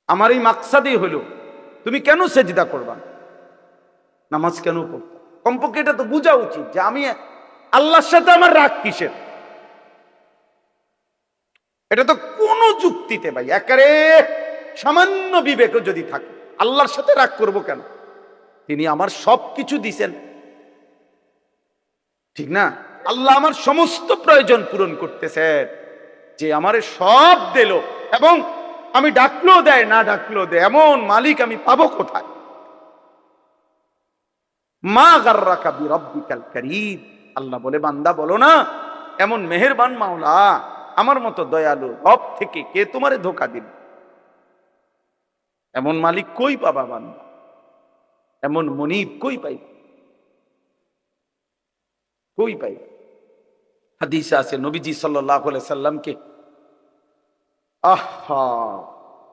আমার এই মাকসাদই হলো তুমি কেন সেজদা করবা, নামাজ কেন পড়বা? কমপক্ষে এটা তো বোঝা উচিত যে আমি আল্লাহর সাথে আমার রাগ কিসের। এটা তো কোনো যুক্তিতে ভাই একেবারে সামান্য বিবেকও যদি থাকে, আল্লাহর সাথে রাগ করব কেন? তিনি আমার সব কিছু দিছেন, ঠিক না? আল্লাহ আমার সমস্ত প্রয়োজন পূরণ করতেছেন, যে আমারে সব দিল এবং আমি ডাকলেও দেয় না ডাকলেও দেয়, এমন মালিক আমি পাবো কোথায়? মা গাররাকা বিরাব্বিকাল কারীম। আল্লাহ বলে, বান্দা বলো না এমন মেহেরবান মাওলা, আমার মতো দয়ালু রব থেকে কে তোমারে ধোঁকা দিল? এমন মালিক কই পাবা বান্দা, এমন মনিব কই পাইবা, কই পাইবা? হাদিসে আছে নবীজি সাল্লাল্লাহু আলাইহি সাল্লামকে আহা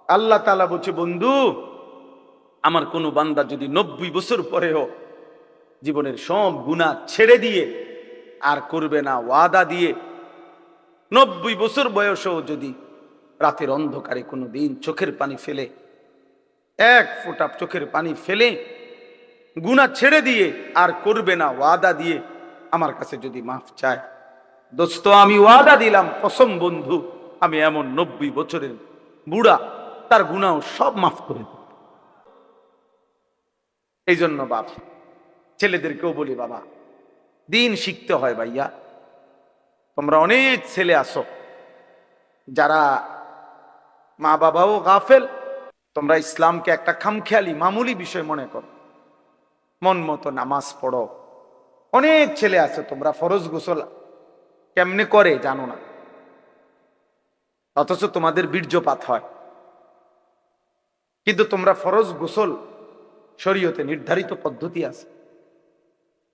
আল্লাহ তাআলা বলছে, বন্ধু আমার কোন বান্দা যদি 90 বছর পরেও জীবনের সব গুনাহ ছেড়ে দিয়ে আর করবে না ওয়াদা দিয়ে, 90 বছর বয়সেও যদি রাতের অন্ধকারে কোনো দিন চোখের পানি ফেলে, এক ফোঁটা চোখের পানি ফেলে গুনাহ ছেড়ে দিয়ে আর করবে না ওয়াদা দিয়ে আমার কাছে যদি মাফ চায়, দোস্ত আমি ওয়াদা দিলাম, কসম বন্ধু, আমি এমন 90 বছরের বুড়া তার গুনাহ সব মাফ করে দেব। এই জন্য বাপ ছেলেদেরকেও বলি, বাবা দিন শিখতে হয় ভাইয়া। তোমরা অনেক ছেলে আসো যারা মা বাবাও গাফেল, তোমরা ইসলামকে একটা খামখেয়ালি মামুলি বিষয় মনে করো, মন মতো নামাজ পড়ো। অনেক ছেলে আছে তোমরা ফরজ গোসল কেমনে করে জানো না, অথচ তোমাদের বীর্যপাত হয়। কিন্তু তোমরা ফরজ গোসল শরীয়তে নির্ধারিত পদ্ধতি আছে,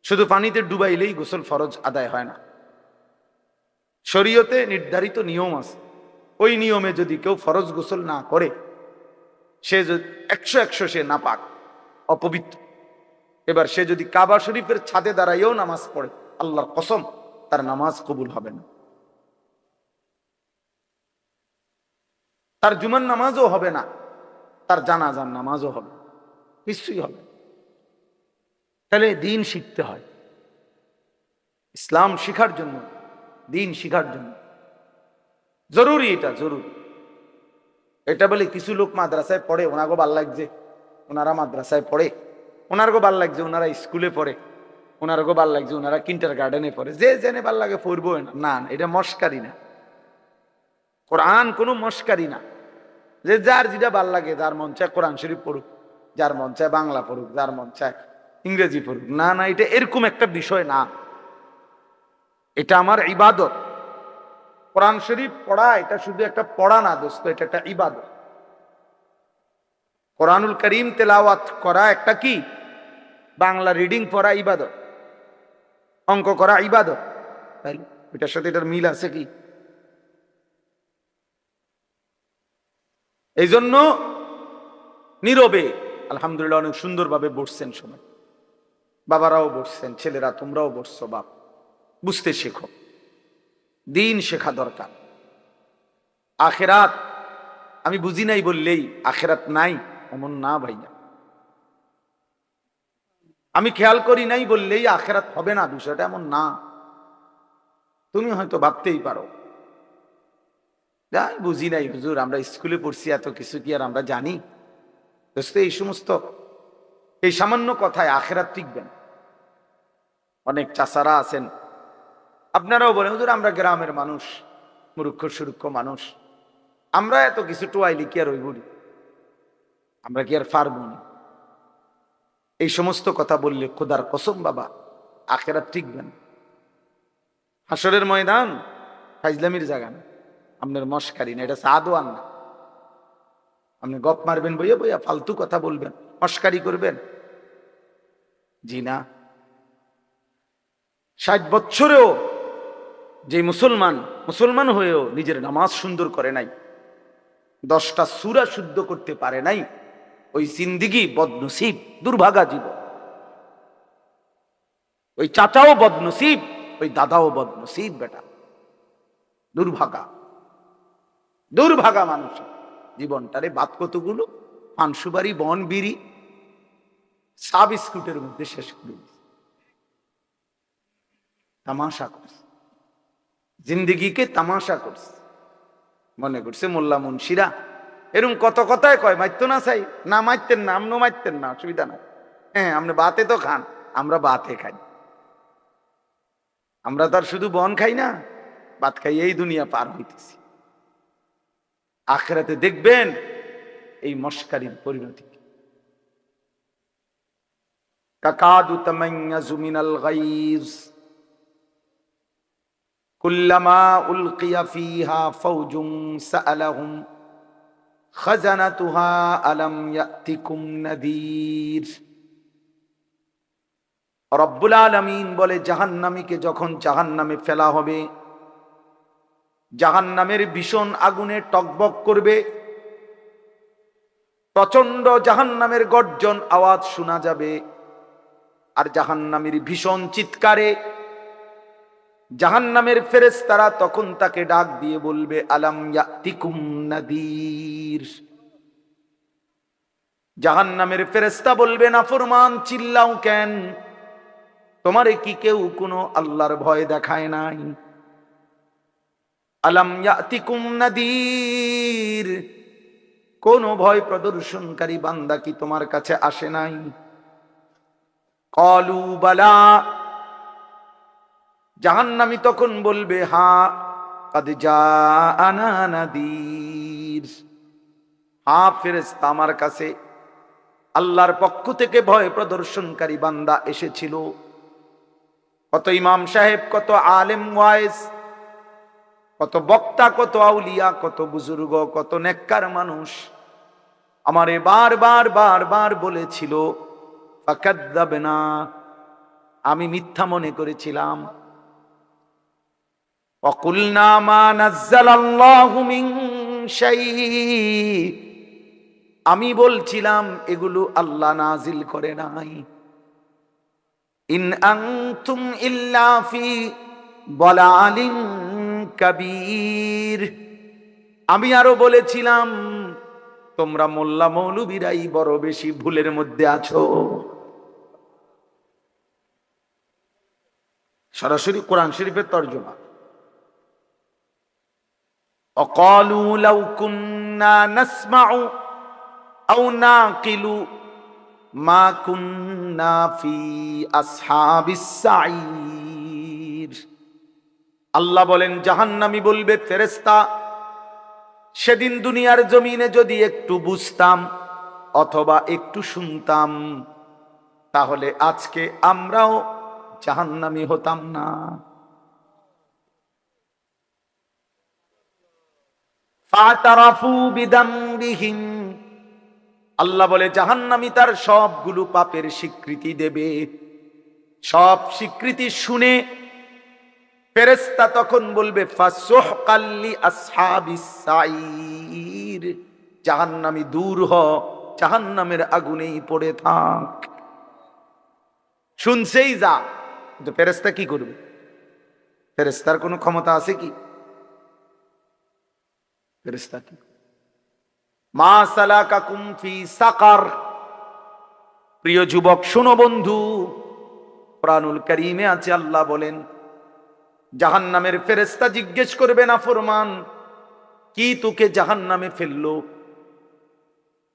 শুধু পানিতে ডুবাইলেই গোসল ফরজ আদায় হয় না, শরীয়তে নির্ধারিত নিয়ম আছে। ওই নিয়মে যদি কেউ ফরজ গোসল না করে, সে 100 সে নাপাক, অপবিত্র। এবার সে যদি কাবা শরীফের ছাদে দাঁড়াইয়েও নামাজ পড়ে, আল্লাহর কসম তার নামাজ কবুল হবে না, তার জুমার নামাজও হবে না, তার জানাজার নামাজও হবে, কিছুই হবে। তাহলে দিন শিখতে হয়, ইসলাম শিখার জন্য, দিন শিখার জন্য জরুরি, এটা জরুরি। এটা বলে কিছু লোক মাদ্রাসায় পড়ে, ওনাগো ভাল লাগছে ওনারা মাদ্রাসায় পড়ে, ওনারগো ভাল লাগছে ওনারা স্কুলে পড়ে, ওনারগো ভাল লাগছে ওনারা কিন্টার গার্ডেনে পড়ে, যে জেনে ভাল লাগে পড়বো না। না, এটা মস্কারি না, কোরআন কোনো মস্কারি না। যে যার যেটা ভাল লাগে, যার মন চায় কোরআন শরীফ পড়ুক, যার মন চায় বাংলা পড়ুক, যার মন চায় ইংরেজি পড়ুক। না না, এটা এরকম একটা বিষয় না, এটা আমার ইবাদত। কোরআন শরীফ পড়া এটা শুধু একটা পড়া না দোস্ত, এটা একটা ইবাদত। কোরআনুল করিম তেলাওয়াত করা একটা কি, বাংলা রিডিং পড়া ইবাদত, অঙ্ক করা ইবাদত, তাই এটার সাথে এটার মিল আছে কি? এই জন্য নীরবে আলহামদুলিল্লাহ অনেক সুন্দরভাবে বসছেন সবাই, বাবারাও বসছেন, ছেলেরা তোমরাও বসছো। বাপ বুঝতে শেখো, দিন শেখা দরকার। আখেরাত আমি বুঝি নাই বললেই আখেরাত নাই এমন না ভাইয়া, আমি খেয়াল করি নাই বললেই আখেরাত হবে না, বিষয়টা এমন না। তুমি হয়তো ভাবতেই পারো যাই বুঝি নাই হুজুর, আমরা স্কুলে পড়ছি, এত কিছু কি আর আমরা জানি? দোস্ত এই সমস্ত এই সামান্য কথায় আখেরাত টিকবেন। অনেক চাচারা আছেন, আপনারাও বলেন হুজুর আমরা গ্রামের মানুষ, মূর্খ সুরুক্ষ মানুষ, আমরা এত কিছু টোয়াইলি কি আর ওই বলি, আমরা কি আর পারবো না? এই সমস্ত কথা বললে খোদার কসম বাবা আখেরাত টিকবেন। হাসরের ময়দান ফাইজলামির জায়গা না, আপনার মস্কারি না, এটা সাদওয়ান না। আপনি গপ মারবেন বইয়া বইয়া, ফালতু কথা বলবেন, মস্কারি করবেন, জি না। 60 বছরেও যে মুসলমান হয়েও নিজের নামাজ সুন্দর করে নাই, 10টা সূরা শুদ্ধ করতে পারে নাই, ওই জিন্দিগি বদনসিব, দুর্ভাগা জীবন। ওই চাচাও বদনসিব, ওই দাদাও বদনসিব, বেটা দুর্ভাগা, দুর্ভাগা মানুষ। জীবনটারে বাদ কতগুলো, পান সুপারি বন বিড়ি চা বিস্কুটের মধ্যে শেষ করে দিছে। তামাশা করছে, জিন্দিগিকে তামাশা করছে। মনে করছে মোল্লা মুন্সিরা এরকম কত কথায় কয়, মারতো না চাই না, মারতেন না, আমনও মারতেন না, অসুবিধা নাই। হ্যাঁ, আপনি বাতে তো খান, আমরা বাতে খাই। আমরা তো আর শুধু বন খাই না, ভাত খাই, এই দুনিয়া পার হইতেছি। আখিরাতে দেখবেন এই মস্কারির পরিণতি। কাকাদু তামাইয়াজু মিনাল গাইজ কুল্লামা উলকিয়া ফিহা ফাওজুন সাআলাহুম খাজানাতুহা আলাম ইয়াতিকুম নাযীর। রব্বুল আলামিন বলে, জাহান্নামীকে যখন জাহান্নামে ফেলা হবে, জাহান্নামের ভীষণ আগুনে টকবক করবে, প্রচন্ড জাহান্নামের গর্জন আওয়াজ শোনা যাবে। আর জাহান্নামীর ভীষণ চিৎকারে জাহান্নামের ফেরেশতারা তখন তাকে ডাক দিয়ে বলবে, আলাম ইয়াতিকুম নাযীর। জাহান্নামের ফেরেশতা বলবে, নাফরমান চিল্লাও কেন, তোমারে কি কেউ কোনো আল্লাহর ভয় দেখায় নাই? আলাম ইয়াতিকুম নাযীর, কোন ভয় প্রদর্শনকারী বান্দা কি তোমার কাছে আসে নাই? ক্বালু বালা, জাহান্নামী তখন বলবে, হ্যাঁ, কাদ জাআনা নাযীর, হ্যাঁ ফেরেশতা, আমার কাছে আল্লাহর পক্ষ থেকে ভয় প্রদর্শনকারী বান্দা এসেছিল। কত ইমাম সাহেব, কত আলেম ওয়াইজ, কত বক্তা, কত আউলিয়া, কত বুজুর্গ, কত নেককার মানুষ আমারে বারবার বারবার বলেছিল, ফাকাযযাবনা, আমি মিথ্যা মনে করেছিলাম। ওয়াকুলনা মা নাযালাল্লাহু মিন শাই, আমি বলছিলাম এগুলো আল্লাহ নাজিল করে নাই। ইন আনতুম ইল্লা ফি দালালিন কাবীর, আমি আরো বলেছিলাম তোমরা মোল্লা মৌলবীরাই বড় বেশি ভুলের মধ্যে আছো। সরাসরি কোরআন শরীফের তরজমা। অকালু লাউ কুন্না নাসমাউ আও নাকিলু মা কুন্না ফি আসহাবিস সাঈর। আল্লাহ বলেন, জাহান্নামী বলবে, ফেরেশতা, সেদিন দুনিয়ার জমিনে যদি একটু বুঝতাম অথবা একটু শুনতাম, তাহলে আজকে আমরাও জাহান্নামী হতাম না। ফাতারাফু বিদামবিহিম, আল্লাহ বলে জাহান্নামী তার সবগুলো পাপের স্বীকৃতি দেবে। সব স্বীকৃতি শুনে ফেরেশতা তখন বলবে, ফাসুহকাল লি আসহাবিস সাঈর, জাহান্নামী দূর হ, জাহান্নামের আগুনেই পড়ে থাক। শুনছেই যা, কিন্তু ফেরেশতা কি করবে? ফেরেশতার কোনো ক্ষমতা আছে কি? ফেরেশতা কি? মা সালাকাকুম ফি সাকার। প্রিয় যুবক শোনো বন্ধু, কুরআনুল কারীমে আছে, আল্লাহ বলেন জাহান্নামের ফেরেশতা জিজ্ঞেস করবে, না ফরমান, কি তোকে জাহান্নামে ফেললো?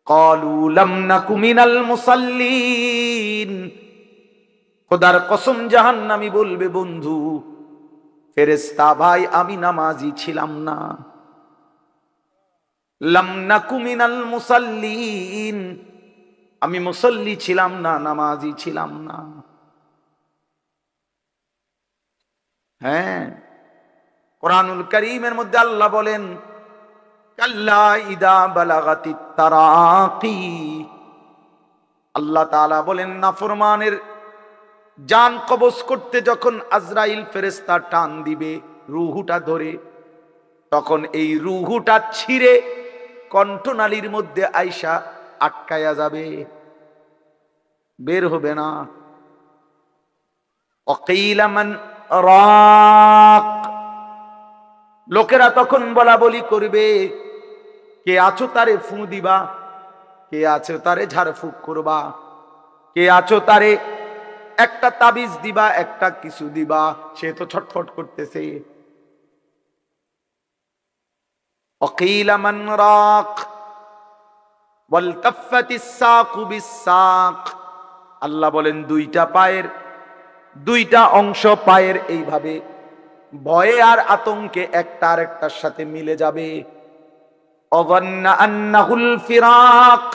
ক্বালু লাম নাকু মিনাল মুসাল্লিন, খোদার কসম জাহান্নামী বলবে, বন্ধু ফেরেশতা ভাই, আমি নামাজি ছিলাম না। লাম নাকু মিনাল মুসাল্লিন, আমি মুসল্লি ছিলাম না, নামাজি ছিলাম না। হ্যাঁ, কুরআনুল কারীমের মধ্যে আল্লাহ বলেন, কাল্লা ইদা বালাগাতিত তারাকি, আল্লাহ তাআলা বলেন নাফরমানের জান কবজ করতে যখন আজরাইল ফেরেশতা টান দিবে রূহটা ধরে, তখন এই রূহটা ছিঁড়ে কণ্ঠনালীর মধ্যে আইসা আটকায়া যাবে, বের হবে না। ওয়াকিলা মান রাক, লোকেরা তখন বলা বলি করবে, কে আছো তারে ফু দিবা, কে আছো তারে ঝাড়ফুঁক করবা, কে আছো তারে একটা তাবিজ দিবা, একটা কিছু দিবা, সে তো ছটফট করতেছে। অকিলা মান রাক ওয়ালতাফাতিস সাকু বিসাক। আল্লাহ বলেন দুইটা পায়ের, দুইটা অংশ পায়ের এইভাবে ভয়ে আর আতঙ্কে একটা আরেকটার সাথে মিলে যাবে। অযান্না আন্নাহুল ফিরাক।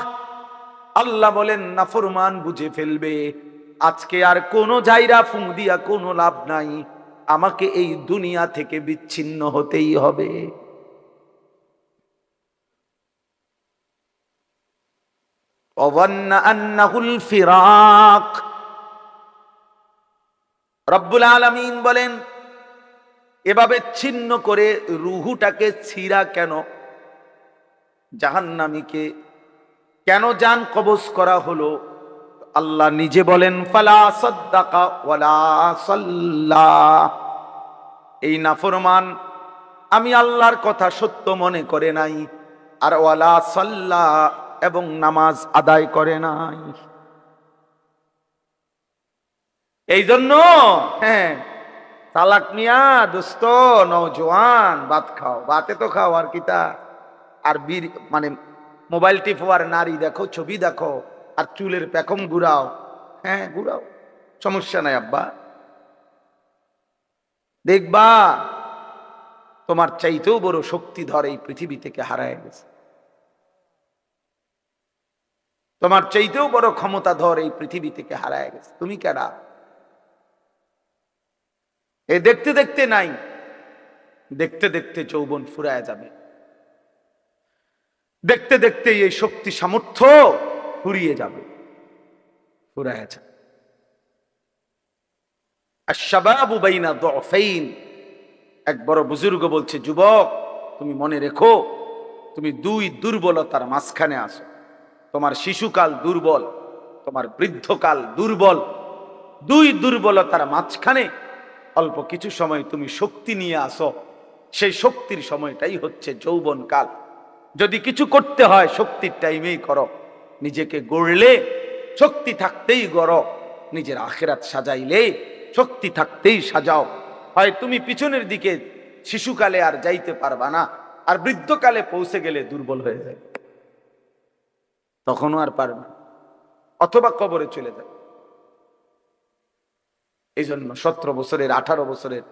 আল্লাহ বলেন নাফরমান বুঝে ফেলবে আজকে আর কোনো জায়গা ফুঁ দিয়া কোনো লাভ নাই, আমাকে এই দুনিয়া থেকে বিচ্ছিন্ন হতেই হবে। অযান্না আন্নাহুল ফিরাক। রব্বুল আলামিন বলেন এভাবে ছিন্ন করে রুহুটাকে ছিঁড়া কেন, জাহান্নামীকে কেন জান কবজ করা হলো? আল্লাহ নিজে বলেন ফালা সাদ্দাকা ওয়ালা সাল্লা। এই নাফরমান আমি আল্লাহর কথা সত্য মনে করে নাই, আর ওয়ালা সাল্লা এবং নামাজ আদায় করে নাই। এই জন্য হ্যাঁ, তালাক মিয়া দোস্ত নওজোয়ান ভাত খাও, ভাতে তো খাও আর কিতা, আর বীর মানে মোবাইল টিপো আর নারী দেখো, ছবি দেখো, আর চুলের পেখম ঘুরাও। হ্যাঁ ঘুরাও, সমস্যা নাই আব্বা, দেখবা তোমার চাইতেও বড় শক্তিধর এই পৃথিবী থেকে হারায় গেছে, তোমার চাইতেও বড় ক্ষমতাধর এই পৃথিবী থেকে হারায় গেছে। তুমি কেডা? এ দেখতে দেখতে নাই, দেখতে দেখতে যৌবন ফুরায় যাবে, দেখতে দেখতে এই শক্তি সামর্থ্য ফুরিয়ে যাবে, ফুরায় যাবে। আশ-শাবাবু বাইনা দু'ফাইন। এক বড় বুজুর্গ বলছে, যুবক তুমি মনে রেখো তুমি দুই দুর্বলতার মাঝখানে আছো। তোমার শিশুকাল দুর্বল, তোমার বৃদ্ধকাল দুর্বল, দুই দুর্বলতার মাঝখানে অল্প কিছু সময় তুমি শক্তি নিয়ে আসো। সেই শক্তির সময়টাই হচ্ছে যৌবন কাল। যদি কিছু করতে হয় শক্তির টাইমেই করো। নিজেকে গড়লে শক্তি থাকতেই গড়ো, নিজের আখিরাত সাজাইলে শক্তি থাকতেই সাজাও। হয় তুমি পিছনের দিকে শিশুকালে আর যাইতে পারবা না, আর বৃদ্ধকালে পৌঁছে গেলে দুর্বল হয়ে যায়, তখনও আর পারবে না, অথবা কবরে চলে যাবে। এই জন্য 17 বছরের, 18 বছরের,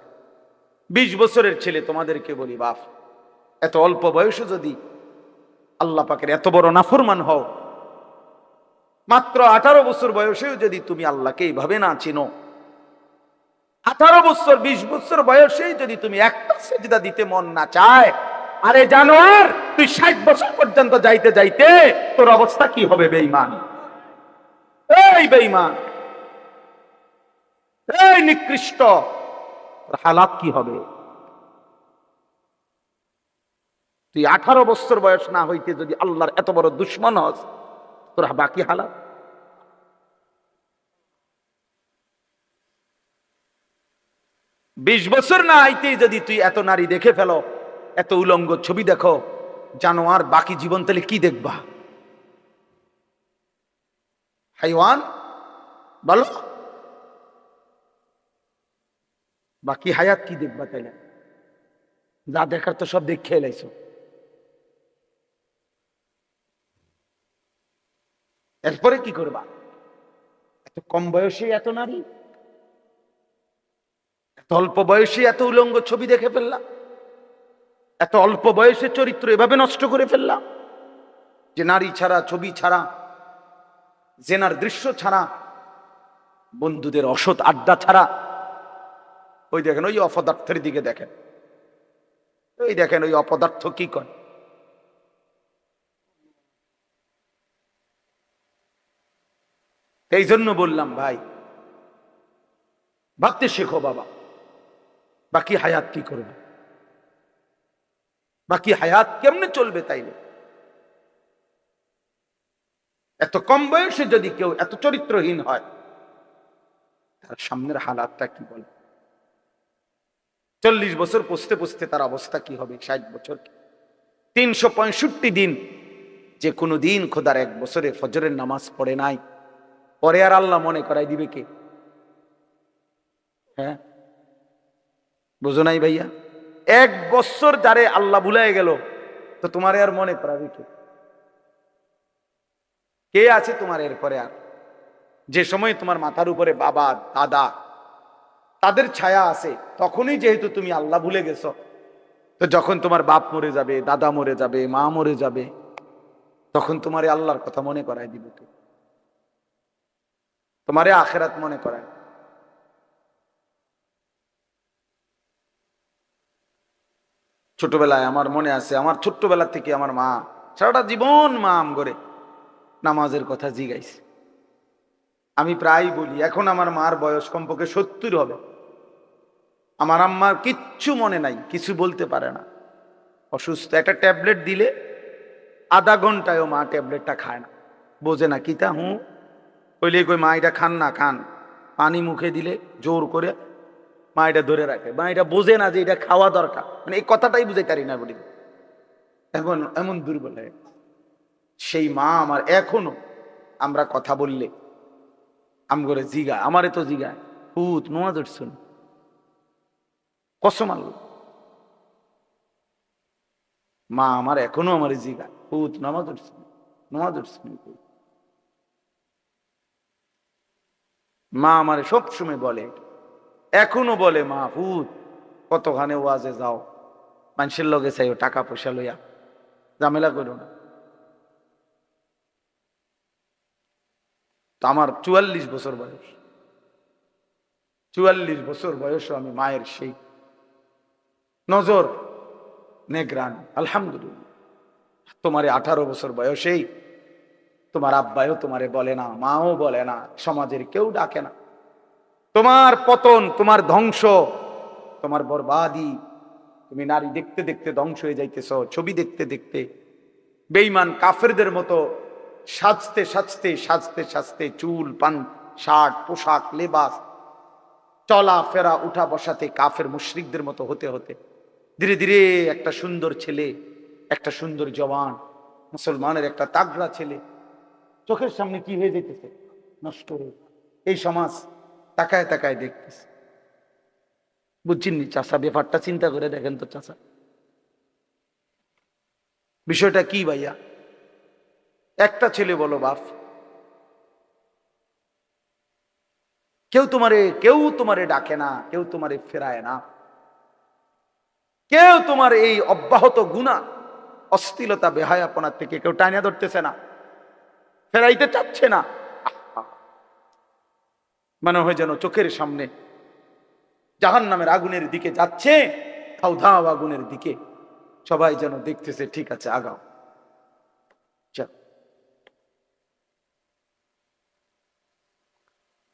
20 বছরের ছেলে তোমাদেরকে বলি, বাপ এত অল্প বয়সে যদি আল্লাহ পাকের এত বড় নাফরমান হও, মাত্র 18 বছর বয়সেও যদি তুমি আল্লাহকে এইভাবে না চিনো, 18 বছর 20 বছর বয়সেই যদি তুমি একটা সেজদা দিতে মন না চায়, আরে জানোয়ার তুই 60 বছর পর্যন্ত যাইতে যাইতে তোর অবস্থা কি হবে? বেঈমান, এই বেঈমান, এই নিকৃষ্ট, তোর হালাত কি হবে? তুই 18 বছর বয়স না হইতে যদি আল্লাহর এত বড় দুশ্মন হস, তোর বাকি হালাত। 20 বছর না আইতেই যদি তুই এত নারী দেখে ফেলো, এত উলঙ্গ ছবি দেখো, জানোয়ার বাকি জীবন তাহলে কি দেখবা? হাইওয়ান বলো, বাকি হায়াত কি দেখবা? তাইলে যা দেখার তো সব দেখে এলাইছো। এরপরে কি করবা? এত কম বয়সে এত নারী, এত অল্প বয়সে এত উলঙ্গ ছবি দেখে ফেললাম, এত অল্প বয়সে চরিত্র এভাবে নষ্ট করে ফেললাম যে নারী ছাড়া, ছবি ছাড়া, জেনার দৃশ্য ছাড়া, বন্ধুদের অসৎ আড্ডা ছাড়া। ওই দেখেন ওই অপদার্থের দিকে দেখেন, ওই দেখেন ওই অপদার্থ কি করে। এই জন্য বললাম ভাই, ভাবতে শেখো বাবা, বাকি হায়াত কি করবে, বাকি হায়াত কেমনে চলবে? তাইলে এত কম বয়সে যদি কেউ এত চরিত্রহীন হয়, তার সামনের হালাতটা কি বলে? 40 বছর পুষতে পুষতে তার অবস্থা কি হবে? 60 বছর 365 দিন যে কোনো দিন খোদার 1 বছরে ফজরের নামাজ পড়ে নাই, পরে আর আল্লাহ মনে করাই দিবে কে? হ্যাঁ, বুঝো নাই ভাইয়া? 1 বছর যারে আল্লাহ ভুলাই গেল, তো তোমারে আর মনে করাবে কে? কে আছে তোমার এরপরে আর? যে সময় তোমার মাথার উপরে বাবা দাদা তাদের ছায়া আছে, তখনই যেহেতু তুমি আল্লাহ ভুলে গেছো, তো যখন তোমার বাপ মরে যাবে, দাদা মরে যাবে, মা মরে যাবে, তখন তোমারে আল্লাহর কথা মনে করায় দিবে কে? তোমারে আখেরাত মনে করায়। ছোটবেলায় আমার মনে আছে, আমার ছোট্টবেলা থেকে আমার মা সারাটা জীবন মা আম করে নামাজের কথা জিগাইছে। আমি প্রায় বলি, এখন আমার মার বয়স কমপক্ষে 70 হবে, আমার আম্মার কিচ্ছু মনে নাই, কিছু বলতে পারে না, অসুস্থ। একটা ট্যাবলেট দিলে আধা ঘন্টায়ও মা ট্যাবলেটটা খায় না, বোঝে না কিতা কইলে কই মা এটা খান না, খান। পানি মুখে দিলে জোর করে মা এটা ধরে রাখে, মা এটা বোঝে না যে এটা খাওয়া দরকার, মানে এই কথাটাই বুঝাই পারি না বলি। এখন এমন দুর্বল হয়ে গেছে। সেই মা আমার এখনো আমরা কথা বললে আম করে জিগা, আমারে তো জিগায়, পুত নোয়া ধরছুন, কসম আল্লাহ, মা আমার এখনো আমার জিগা, পুত নামাজ ধরছুন, নোয়া ধরছুন। মা আমার সব সময় বলে, এখনো বলে, মা পুত কতখানে ওয়াজে যাও, মানুষের লগে চাইও টাকা পয়সা লইয়া, ঝামেলা করো না। তো আমার 44 বছর বয়স, 44 বছর বয়সও আমি মায়ের সেই নজর নেগরান। আলহামদুলিল্লাহ, তোমারে 18 বছর বয়সেই তোমার আব্বাও তোমারে বলে না, মাও বলে না, সমাজের কেউ ডাকে না। তোমার পতন, তোমার ধ্বংস, তোমার বরবাদি, তুমি নারী দেখতে দেখতে ধ্বংস হয়ে যাইতেছ, ছবি দেখতে দেখতে বেঈমান কাফেরদের মতো সাজতে সাজতে সাজতে সাজতে, চুল পান শার্ট পোশাক লেবাস, চলা ফেরা উঠা বসাতে কাফের মুশরিকদের মতো হতে হতে ধীরে ধীরে একটা সুন্দর ছেলে, একটা সুন্দর জওয়ান মুসলমানের একটা তাগড়া ছেলে চোখের সামনে কি হয়ে যেতেছে, নষ্ট হয়ে। এই সমাজ তাকায় তাকায় দেখতেছে। বুঝছেননি চাচা? ব্যাপারটা চিন্তা করে দেখেন তো চাচা, বিষয়টা কি ভাইয়া? একটা ছেলে বলো বাপ, কেউ তোমারে ডাকে না, কেউ তোমারে ফেরায় না, কেউ তোমার এই অব্যাহত গুনাহ অশ্লীলতা বেহায়াপনার থেকে কেউ টাইনা ধরতেছে না, ফেরাইতে চাচ্ছে না। মনে হয় যেন চোখের সামনে জাহান্নামের আগুনের দিকে যাচ্ছে, ধাউ ধাউ আগুনের দিকে, সবাই যেন দেখতেছে, ঠিক আছে আগাও।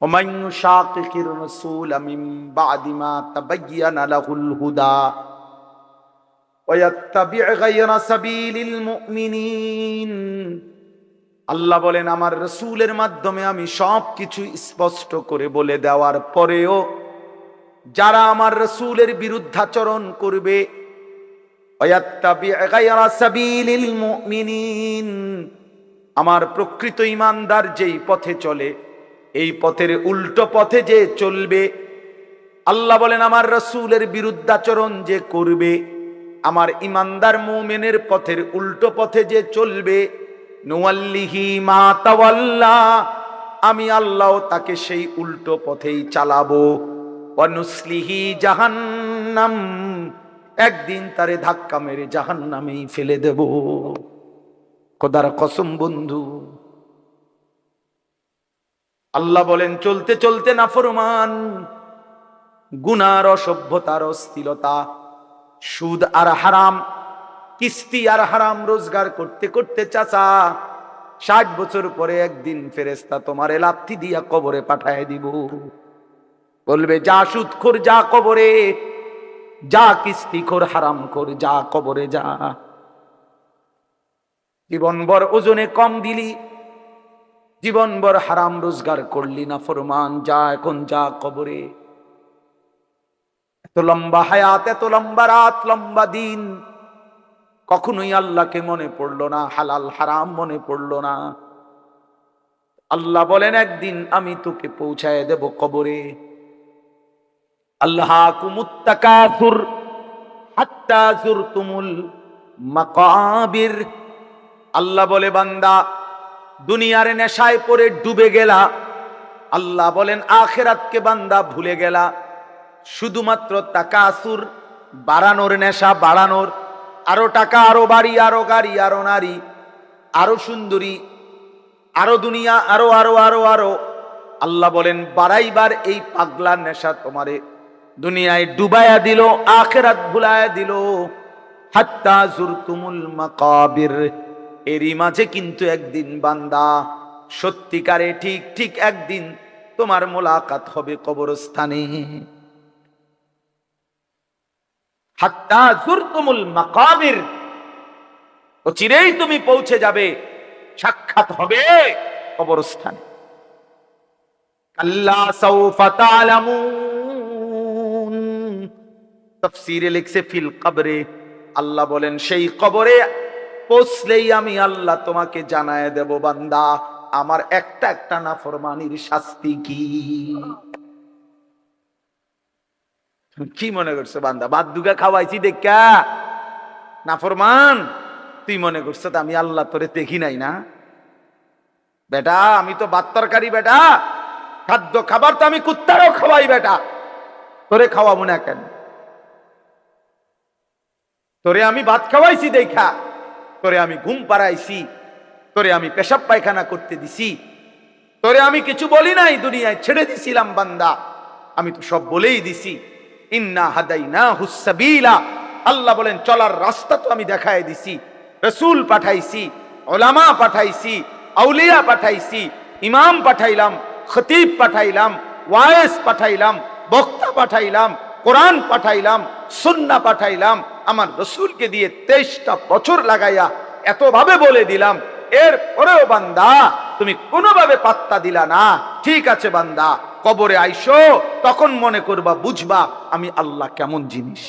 ومن يشاقق الرسول من بعد ما تبين له الهدى ويتبع غير سبيل المؤمنين, আল্লাহ বলেন আমার রাসূলের মাধ্যমে আমি সবকিছু স্পষ্ট করে বলে দেওয়ার পরেও যারা আমার রাসূলের বিরুদ্ধাচরণ করবে, ওয়াত্তাবি' গায়রা সাবিলিল মুমিনিন, আমার প্রকৃত ঈমানদার যেই পথে চলে এই পথের উল্টো পথে যে চলবে, আল্লাহ বলেন আমার রাসূলের বিরুদ্ধাচরণ যে করবে, আমার ঈমানদার মুমিনের পথের উল্টো পথে যে চলবে, নুওয়াল্লিহি মা তাওয়াল্লা, আমি আল্লাহ তাকে সেই উল্টো পথেই চালাবো, ওয়া নুসলিহি জাহান্নাম, একদিন তারে ধাক্কা মেরে জাহান্নামেই ফেলে দেব। খোদার কসম বন্ধু, আল্লাহ বলেন চলতে চলতে নাফরমান, গুনার, অসভ্যতার, অশ্লীলতা, সুদ আর হারাম, কিস্তি আর হারাম রোজগার করতে করতে চাচা 60 বছর পরে একদিন ফেরেশতা তোমারে লাথি দিয়া কবরে পাঠায় দিব। বলবে যা সুদখোর যা কবরে, যা কিস্তিখোর হারামখোর যা কবরে যা। জীবনভর ওজনে কম দিলি, জীবনভর হারাম রোজগার করলি, না ফরমান, যা এখন যা কবরে। এত লম্বা হায়াত, এত লম্বা রাত, লম্বা দিন, কখনোই আল্লাহকে মনে পড়লো না, হালাল হারাম মনে পড়লো না। আল্লাহ বলেন একদিন আমি তোকে পৌঁছায় দেব কবরে। আল্লাহাকুমুত তাকাসুর হাত্তা যুরতুমুল মাকাবির। আল্লাহ বলে বান্দা দুনিয়ার নেশায় পড়ে ডুবে গেলা, আল্লাহ বলেন আখিরাতকে বান্দা ভুলে গেলা। শুধুমাত্র তাকাসুর, বাড়ানোর নেশা, বাড়ানোর, আরো টাকা, আরো বাড়ি, আরো গাড়ি, আরো নারী, আরো সুন্দরী, আরো দুনিয়া, আরো আরো আরো আরো। আল্লাহ বলেন বাড়াইবার এই পাগলা নেশা তোমারে দুনিয়ায় ডুবায়া দিল, আখিরাত ভুলায়া দিল। হাত্তা যুরতুমুল মাকাবির। এরই মাঝে কিন্তু একদিন বান্দা সত্যিকারে ঠিক ঠিক একদিন তোমার মোলাকাত হবে কবরস্থানে। হাত্তা যুরতুমুল মাকাবির, চিরেই তুমি পৌঁছে যাবে, সাক্ষাৎ হবে কবরস্থানে। কাল্লা সাউফা তা'লামুন। তাফসীরে লিখছে ফিল কবরে। আল্লাহ বলেন সেই কবরে পৌঁছলেই আমি আল্লাহ তোমাকে জানায় দেব বান্দা আমার একটা একটা নাফরমানির শাস্তি কি। কি মনে করছো বান্দা, ভাত দুগা খাওয়াইছি দেখা নাফরমান, তুই মনে করছো তো আমি আল্লাহ তোরে দেখি নাই না? বেটা আমি তো ভাত তরকারি, বেটা খাদ্য খাবার তো আমি কুত্তারও খাওয়াই, বেটা তোরে খাওয়াবো না কেন? তোরে আমি ভাত খাওয়াইছি দেখা, তোরে আমি ঘুম পাড়াইছি, তোরে আমি পেশাব পায়খানা করতে দিছি, তোরে আমি কিছু বলি নাই, দুনিয়ায় ছেড়ে দিছিলাম বান্দা, আমি তো সব বলেই দিছি। ইন্না হাদাইনাহুস সাবিলা। আল্লাহ বলেন চলার রাস্তা তো আমি দেখায় দিছি, রাসূল পাঠাইছি, উলামা পাঠাইছি, আউলিয়া পাঠাইছি, ইমাম পাঠাইলাম, খতিব পাঠাইলাম, ওয়াইজ পাঠাইলাম, বক্তা পাঠাইলাম, কোরআন পাঠাইলাম, সুন্নাহ পাঠাইলাম, আমার রাসূলকে দিয়ে 23টা বছর লাগাইয়া এতভাবে বলে দিলাম। এর পরেও বান্দা তুমি কোনোভাবে পাত্তা দিলা না। ঠিক আছে বান্দা, কবরে আইসো, তখন মনে করবা, বুঝবা আমি আল্লাহ কেমন জিনিস।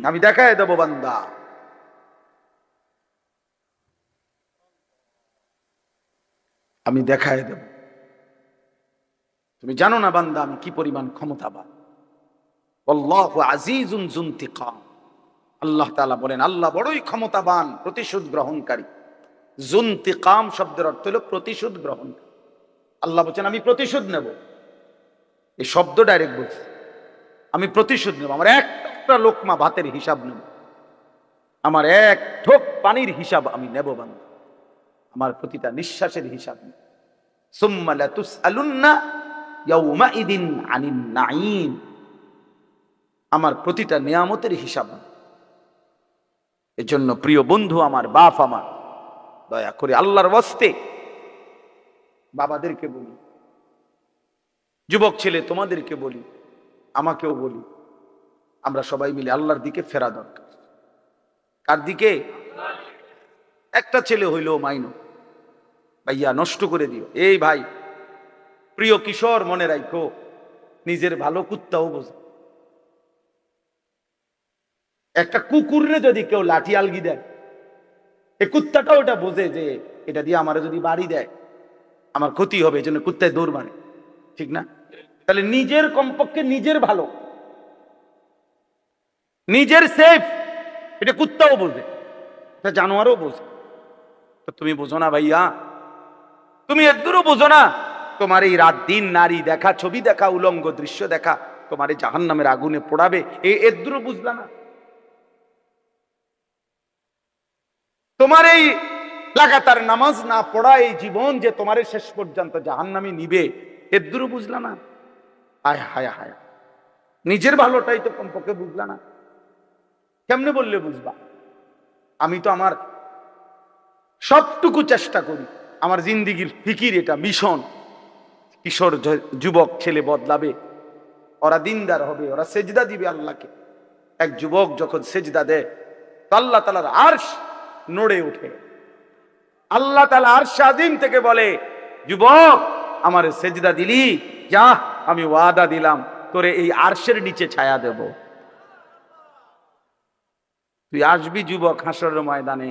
আমি দেখায় দেব বান্দা। আমি দেখায় দেব। তুমি জানো না বান্দা আমি কি পরিমাণ ক্ষমতাবান। আল্লাহু আজিজুন যুনতিকাম। আল্লাহ তাআলা বলেন আল্লাহ বড়ই ক্ষমতাবান, প্রতিশোধ গ্রহণকারী। যুনতিকাম শব্দের অর্থ হলো প্রতিশোধ গ্রহণ। আল্লাহ বলেন আমি প্রতিশোধ নেব। এই শব্দ ডাইরেক্ট বলছে, আমি প্রতিশোধ নেব। আমার একটা লোকমা ভাতের হিসাব নেব, আমার এক ঢোক পানির হিসাব আমি নেব বান্দা, আমার প্রতিটা নিঃশ্বাসের হিসাব নেব। সুম্মা লাতুসআলুন্না ইয়াউমাইদিন আনিন নাঈম। আমার প্রতিটা নিয়ামতের হিসাব। এজন্য প্রিয় বন্ধু আমার, বাপ আমার, দয়া করে আল্লাহর ওয়াস্তে বাবাদেরকে বলি, যুবক ছেলে তোমাদেরকে বলি, আমাকেও বলি, আমরা সবাই মিলে আল্লাহর দিকে ফেরা দরকার। কার দিকে? একটা ছেলে হইলেও মাইনো ভাইয়া নষ্ট করে দিও। এই ভাই, প্রিয় কিশোর মনে রাখো, নিজের ভালো কুত্তাও বোঝে। একটা কুকুররে যদি কেউ লাঠি আলগি দেয়, এই কুত্তাটাও ওটা বোঝে যে এটা দিয়ে আমার যদি বাড়ি দেয় আমার ক্ষতি হবে, এই জন্য কুত্তায় দৌড় মারে, ঠিক না? তাহলে নিজের কমপক্ষে নিজের ভালো, নিজের সেফ, এটা কুত্তাও বোঝে, এটা জানোয়ারও বোঝে। তো তুমি বোঝো না ভাইয়া, তুমি একদূরও বোঝো না। তোমার এই রাত দিন নারী দেখা, ছবি দেখা, উলঙ্গ দৃশ্য দেখা তোমার এই জাহান্নামের আগুনে পোড়াবে, একদূরও বুঝলা না। তোমার এই লাগাতার নামাজ না পড়া এই জীবন যে তোমার শেষ পর্যন্ত জাহান্নামে নিবে, একদূরও বুঝলা না। আয় হায় হায়, নিজের ভালোটাই তো কমপক্ষে বুঝলা না। কেমনে বললে বুঝবা? আমি তো আমার সবটুকু চেষ্টা করি, আমার জিন্দিগির ফিকির এটা, মিশন। কিশোর যুবক ছেলে বদলাবে, ওরা দিনদার হবে, ওরা সেজদা দিবে আল্লাহকে। এক যুবক যখন সেজদা দেয় তো আল্লাহ তাআলার আরশ নড়ে ওঠে। আল্লাহ তাআলা আরশ আযীম থেকে বলে, যুবক আমার সেজদা দিলি, যা আমি ওয়াদা দিলাম তোরে এই আরশের নিচে ছায়া দেব। তুই আসবি যুবক হাসরের ময়দানে,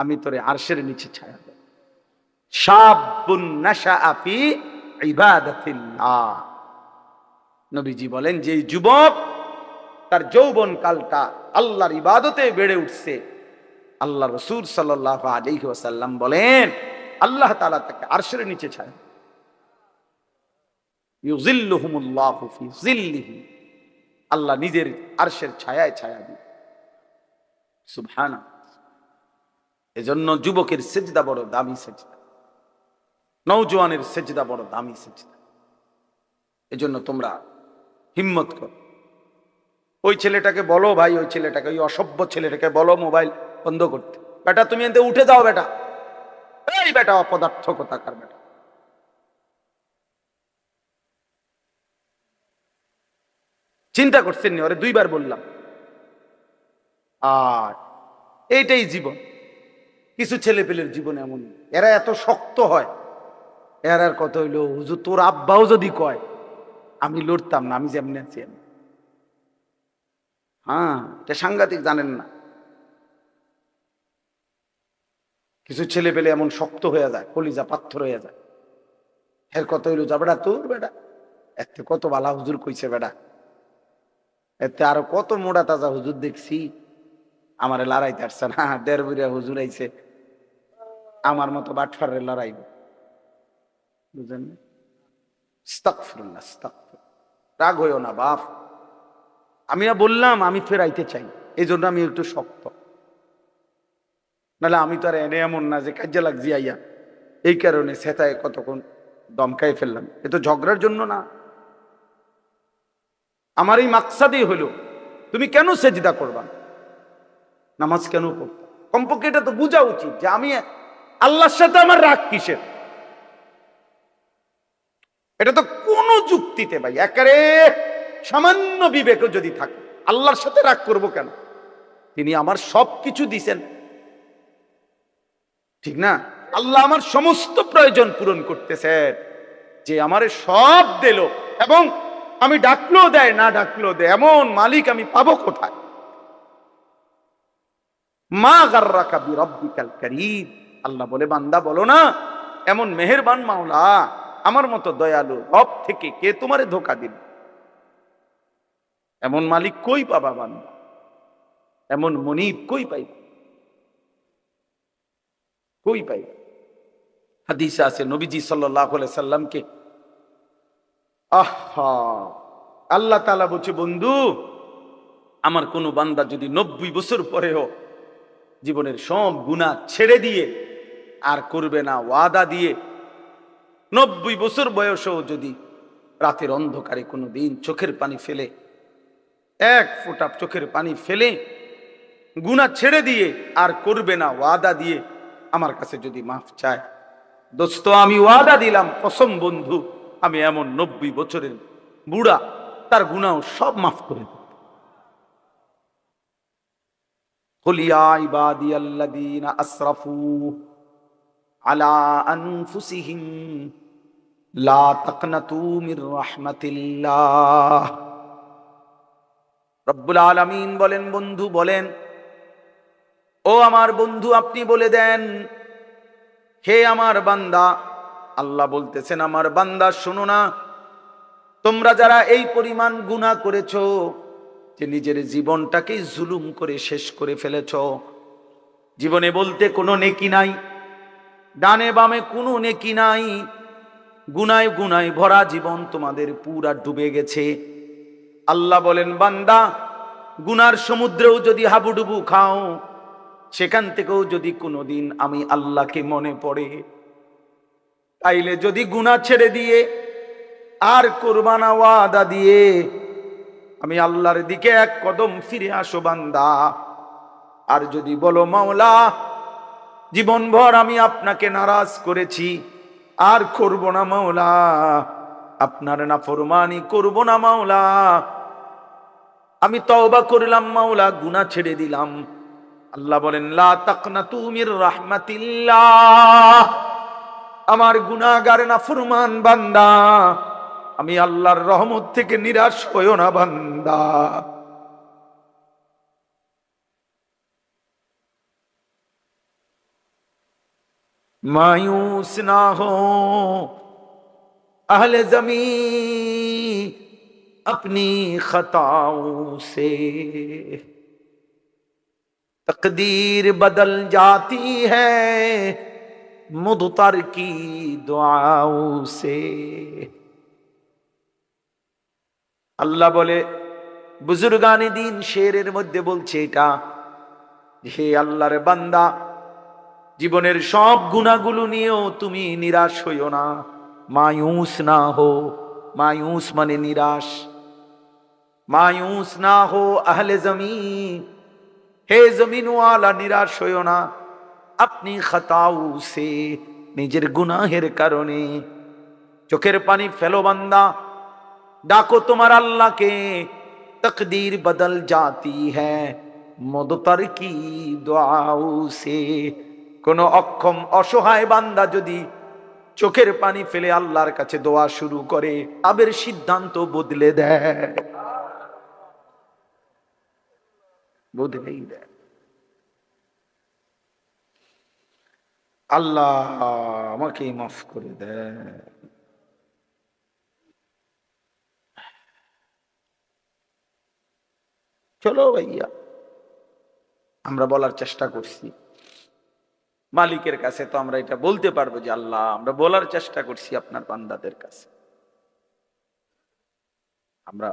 আমি তোরে আরশের নিচে ছায়া দেব। শাবুন নাশাআ ফি ইবাদাতিল্লাহ। নবীজি বলেন যে যুবক তার যৌবন কালটা আল্লাহর ইবাদতে বেড়ে উঠছে, আল্লাহ রাসূল সাল্লাল্লাহু আলাইহি ওয়াসাল্লাম বলেন আল্লাহ তাআলা তাকে আরশের নিচে ছায়া, ইউযিল্লুহুমুল্লাহু ফি যিল্লিহি, আল্লাহ নিজের আরশের ছায়ায় ছায়া দিবে। সুবহানাল্লাহ। এজন্য যুবকের সেজদা বড় দামি সেজদা, নওজোয়ানের সেজদা বড় দামি সেজদা। এজন্য তোমরা হিম্মত করো। ওই ছেলেটাকে বলো ভাই, ওই ছেলেটাকে, ওই অসভ্য ছেলেটাকে বলো মোবাইল বন্ধ করতে। বেটা তুমি এতে উঠে যাও বেটা, এই বেটা অপদার্থ কোথাকার বেটা। চিন্তা করছেন নি? ওরে দুইবার বললাম। আর এইটাই জীবন। কিছু ছেলে পেলের জীবন এমন, এরা এত শক্ত হয়। এরার কথা হইলো হুজুর তোর আব্বাও যদি কয় আমি লড়তাম না, আমি যেমনি আছি। হ্যাঁ, এটা সাংঘাতিক, জানেন না? কিছু ছেলে পেলে এমন শক্ত হয়ে যায়, কলিজা পাথর হয়ে যায়। এর কথা হইলো যা বেটা তোর বেটা, এতে কত বালা হুজুর কইছে বেটা, এতে আরো কত মোটা তাজা হুজুর দেখছি, আমার লড়াইতে আসছে না। দেড় বুড়িয়া হুজুর আইছে, আমার মতো বাটফারের লড়াইব, বুঝলেন? আস্তাগফিরুল্লাহ, আস্তাগফিরুল্লাহ। রাগ হইও না বাপ, আমি বললাম আমি ফেরাইতে চাই, এই জন্য আমি একটু শক্ত। নাহলে আমি তো আর এনে এমন না যে কাজে লাগছি আইয়া এই কারণে সেতায় কতক্ষণ দমকাই ফেললাম। এ তো ঝগড়ার জন্য না। আমার এই মাকসাদই হলো তুমি কেন সেজদা করবা, নামাজ কেন পড়বা? কমপক্ষে এটা তো বোঝা উচিত যে আমি আল্লাহর সাথে আমার রাগ কিসের। এটা তো কোন যুক্তিতে ভাই একেবারে সামান্য বিবেকও যদি থাকে, আল্লাহর সাথে রাগ করব কেন? তিনি আমার সব কিছু দিছেন, ঠিক না? আল্লাহ আমার সমস্ত প্রয়োজন পূরণ করতেছেন, যে আমারে সব দিল এবং আমি ডাকলেও দেয় না ডাকলেও দেয়, এমন মালিক আমি পাবো কোথায়? মা গাররাকা বিরাব্বিকাল কারীম। আল্লাহ বলে বান্দা বলো না এমন মেহেরবান মাওলা আমার মতো দয়ালু রব থেকে কে তোমারে ধোঁকা দিল? এমন মালিক কই পাবা বান্দা, এমন মনিব কই পাইবা, কই পাইবা? হাদিসে আছে নবীজি সাল্লাল্লাহু আলাইহি সাল্লামকে আল্লাহ তাআলা বলছে বন্ধু আমার কোন বান্দা যদি 90 বছর পরেও জীবনের সব গুনাহ ছেড়ে দিয়ে আর করবে না ওয়াদা দিয়ে, 90 বছর বয়সেও যদি রাতের অন্ধকারে কোনো দিন চোখের পানি ফেলে, এক ফোঁটা চোখের পানি ফেলে গুনাহ ছেড়ে দিয়ে আর করবে না ওয়াদা দিয়ে আমার কাছে যদি মাফ চায়, দোস্ত আমি ওয়াদা দিলাম কসম বন্ধু আমি এমন 90 বছরের বুড়া তার গুনাহ সব মাফ করে দেব। কুল ইয়া ইবাদিয়াল্লাযীনা আসরাফু আলা আনফুসিহিম লা তাকনাতু মির রাহমাতিল্লাহ। রব্বুল আলামিন বলেন বন্ধু বলেন, ও আমার বন্ধু আপনি বলে দেন হে আমার বান্দা, আল্লাহ বলতেছেন আমার বান্দা শোনো না, তোমরা যারা এই পরিমাণ গুনাহ করেছো যে নিজের জীবনটাকে জুলুম করে শেষ করে ফেলেছো, জীবনে বলতে কোনো নেকি নাই, ডানে বামে কোনো নেকি নাই, গুনায় গুনায় ভরা জীবন তোমাদের পুরা ডুবে গেছে। আল্লাহ বলেন বান্দা গুনার সমুদ্রেও যদি হাবুডুবু খাও, সেখান থেকেও যদি কোনোদিন আমি আল্লাহকে মনে পড়ে, তাইলে যদি গুনাহ ছেড়ে দিয়ে আর করবা না ওয়াদা দিয়ে আমি আল্লাহর দিকে এক কদম ফিরে আসো বান্দা। আর যদি বলো মাওলা জীবনভর আমি আপনাকে নারাজ করেছি আর করব না মাওলা, আপনার নাফরমানি করব না মাওলা, আমি তওবা করলাম মাওলা, গুনাহ ছেড়ে দিলাম, আল্লাহ বলেন লা তাকনাতু মির রাহমাতিল্লাহ, আমার গুনাহগার নাফরমান বান্দা আমি আল্লাহর রহমত থেকে নিরাশ হইও না বান্দা। मायूस ना हो अहले जमी अपनी खताओं से, तकदीर बदल जाती है मुदतर की दुआओं से। আল্লাহ বলে বুজুর্গানে দিন শেরের মধ্যে বলছে এটা, হে আল্লাহর বান্দা, জীবনের সব গুনাহগুলো নিয়েও তুমি নিরাশ হইও না, মায়ুস না হো। মায়ুস মানে নিরাশ। মায়ুস না হো আহলে জমিন, হে জমিনওয়ালা নিরাশ হইও না, আপনি খাতাও সে, নিজের গুনাহের কারণে। চোখের পানি ফেলো বান্দা, ডাকো তোমার আল্লাহকে। তকদীর বদল জাতি হ্যায় মুদতার কি দুআও সে। কোন অক্ষম অসহায় বান্দা যদি চোখের পানি ফেলে আল্লাহর কাছে দোয়া শুরু করে, আবের সিদ্ধান্ত বদলে দেয়, বদলেই দেয়। আল্লাহ আমাকে মাফ করে দেয়। চলো ভাইয়া, আমরা বলার চেষ্টা করছি মালিকের কাছে, তো আমরা এটা বলতে পারবো যে আল্লাহ আমরা বলার চেষ্টা করছি আপনার বান্দাদের কাছে, আমরা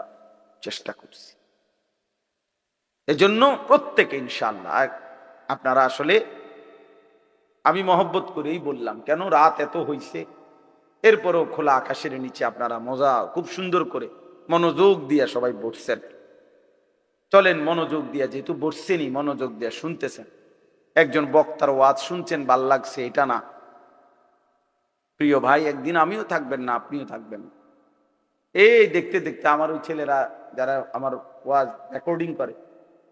চেষ্টা করছি। এজন্য প্রত্যেকে ইনশাআল্লাহ, আপনারা আসলে আমি মহব্বত করেই বললাম, কেন রাত এত হইছে, এরপরও খোলা আকাশের নিচে আপনারা মজা খুব সুন্দর করে মনোযোগ দিয়ে সবাই বসছেন। চলেন মনোযোগ দিয়া, যেহেতু বসছেনই মনোযোগ দিয়া শুনতেছেন, একজন বক্তার ওয়াজ শুনছেন ভাল লাগছে এটা না। প্রিয় ভাই, একদিন আমিও থাকবেন না, আপনিও থাকবেন না। এই দেখতে দেখতে আমার ওই ছেলেরা যারা আমার ওয়াজ রেকর্ডিং করে,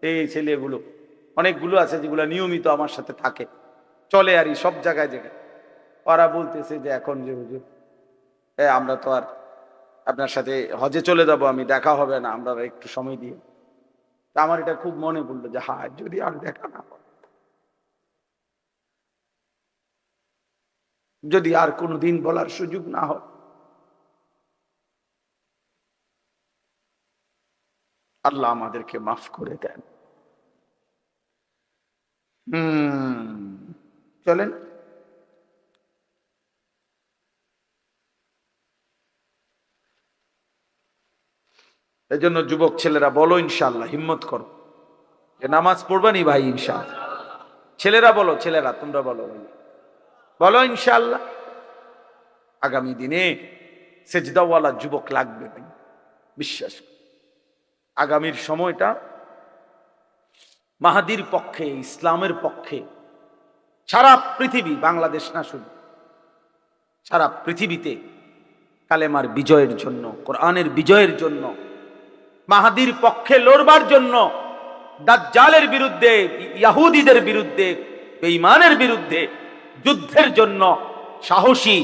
এই ছেলেগুলো অনেকগুলো আছে যেগুলো নিয়মিত আমার সাথে থাকে, চলে আর সব জায়গায় জায়গায়, ওরা বলতেছে যে এখন যে হুজুর আমরা তো আর আপনার সাথে হজে চলে যাব, আমি দেখা হবে না, আমরা একটু সময় দিয়ে। আমার এটা খুব মনে পড়লো যে হ্যাঁ, যদি আর দেখা না হয়, যদি আর কোনোদিন বলার সুযোগ না হয়, আল্লাহ আমাদেরকে মাফ করে দেন। চলেন এই জন্য যুবক ছেলেরা বলো ইনশাআল্লাহ, হিম্মত করো যে নামাজ পড়বানি ভাই ইনশাআল্লাহ। ছেলেরা বলো, ছেলেরা তোমরা বলো ভাই, বলো ইনশাআল্লাহ। আগামী দিনে সেজদাওয়ালা যুবক লাগবে ভাই, বিশ্বাস। আগামীর সময়টা মাহাদির পক্ষে, ইসলামের পক্ষে। সারা পৃথিবী, বাংলাদেশ না শুধু, সারা পৃথিবীতে কালেমার বিজয়ের জন্য, কোরআনের বিজয়ের জন্য, মাহাদির পক্ষে লড়বার জন্য, দাজ্জালের বিরুদ্ধে, ইহুদিদের বিরুদ্ধে, বেঈমানের বিরুদ্ধে যুদ্ধের জন্য সাহসী,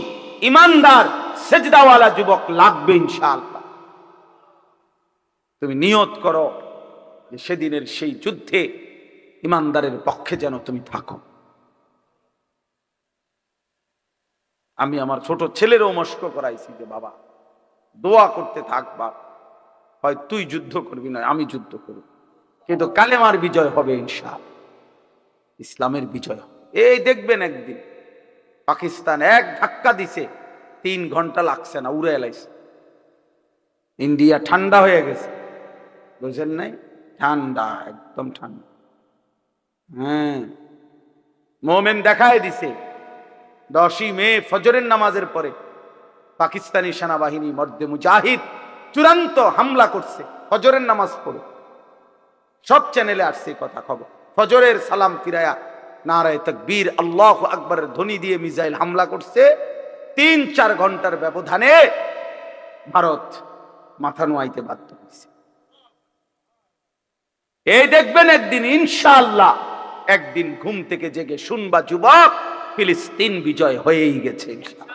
ইমানদার, সেজদাওয়ালা যুবক লাগবে ইনশাআল্লাহ। তুমি নিয়ত করো যে সেদিনের সেই যুদ্ধে ইমানদারের পক্ষে যেন তুমি থাকো। আমি আমার ছোট ছেলেরও মস্ক করাইছি যে বাবা দোয়া করতে থাকবা, হয় তুই যুদ্ধ করবি না আমি যুদ্ধ করব, কিন্তু কালেমার বিজয় হবে ইনশাআল্লাহ, ইসলামের বিজয়। এই দেখবেন একদিন পাকিস্তান এক ধাক্কা দিছে, 3 ঘন্টা লাগছে না, উড়ে এলাইছে। ইন্ডিয়া ঠান্ডা হয়ে গেছে, বুঝেন নাই? ঠান্ডা, একদম ঠান্ডা। হ্যাঁ, মোমেন দেখায় দিছে 10ই মে ফজরের নামাজের পরে পাকিস্তানি সেনাবাহিনী মর্দে মুজাহিদ চূড়ান্ত হামলা করছে ফজরের নামাজ পড়ে। সব চ্যানেলে আসছে কথা, খবর। ফজরের সালাম ফিরায়া নারায়ে তাকবীর, আল্লাহু আকবারের ধ্বনি দিয়ে মিসাইল হামলা করছে। 3-4 ঘন্টার ব্যবধানে ভারত মাথা নোয়াইতে বাধ্য হয়েছে। এই দেখবেন একদিন ইনশাআল্লাহ, একদিন ঘুম থেকে জেগে শুনবা যুবক, ফিলিস্তিন বিজয় হয়েই গেছে ইনশাআল্লাহ।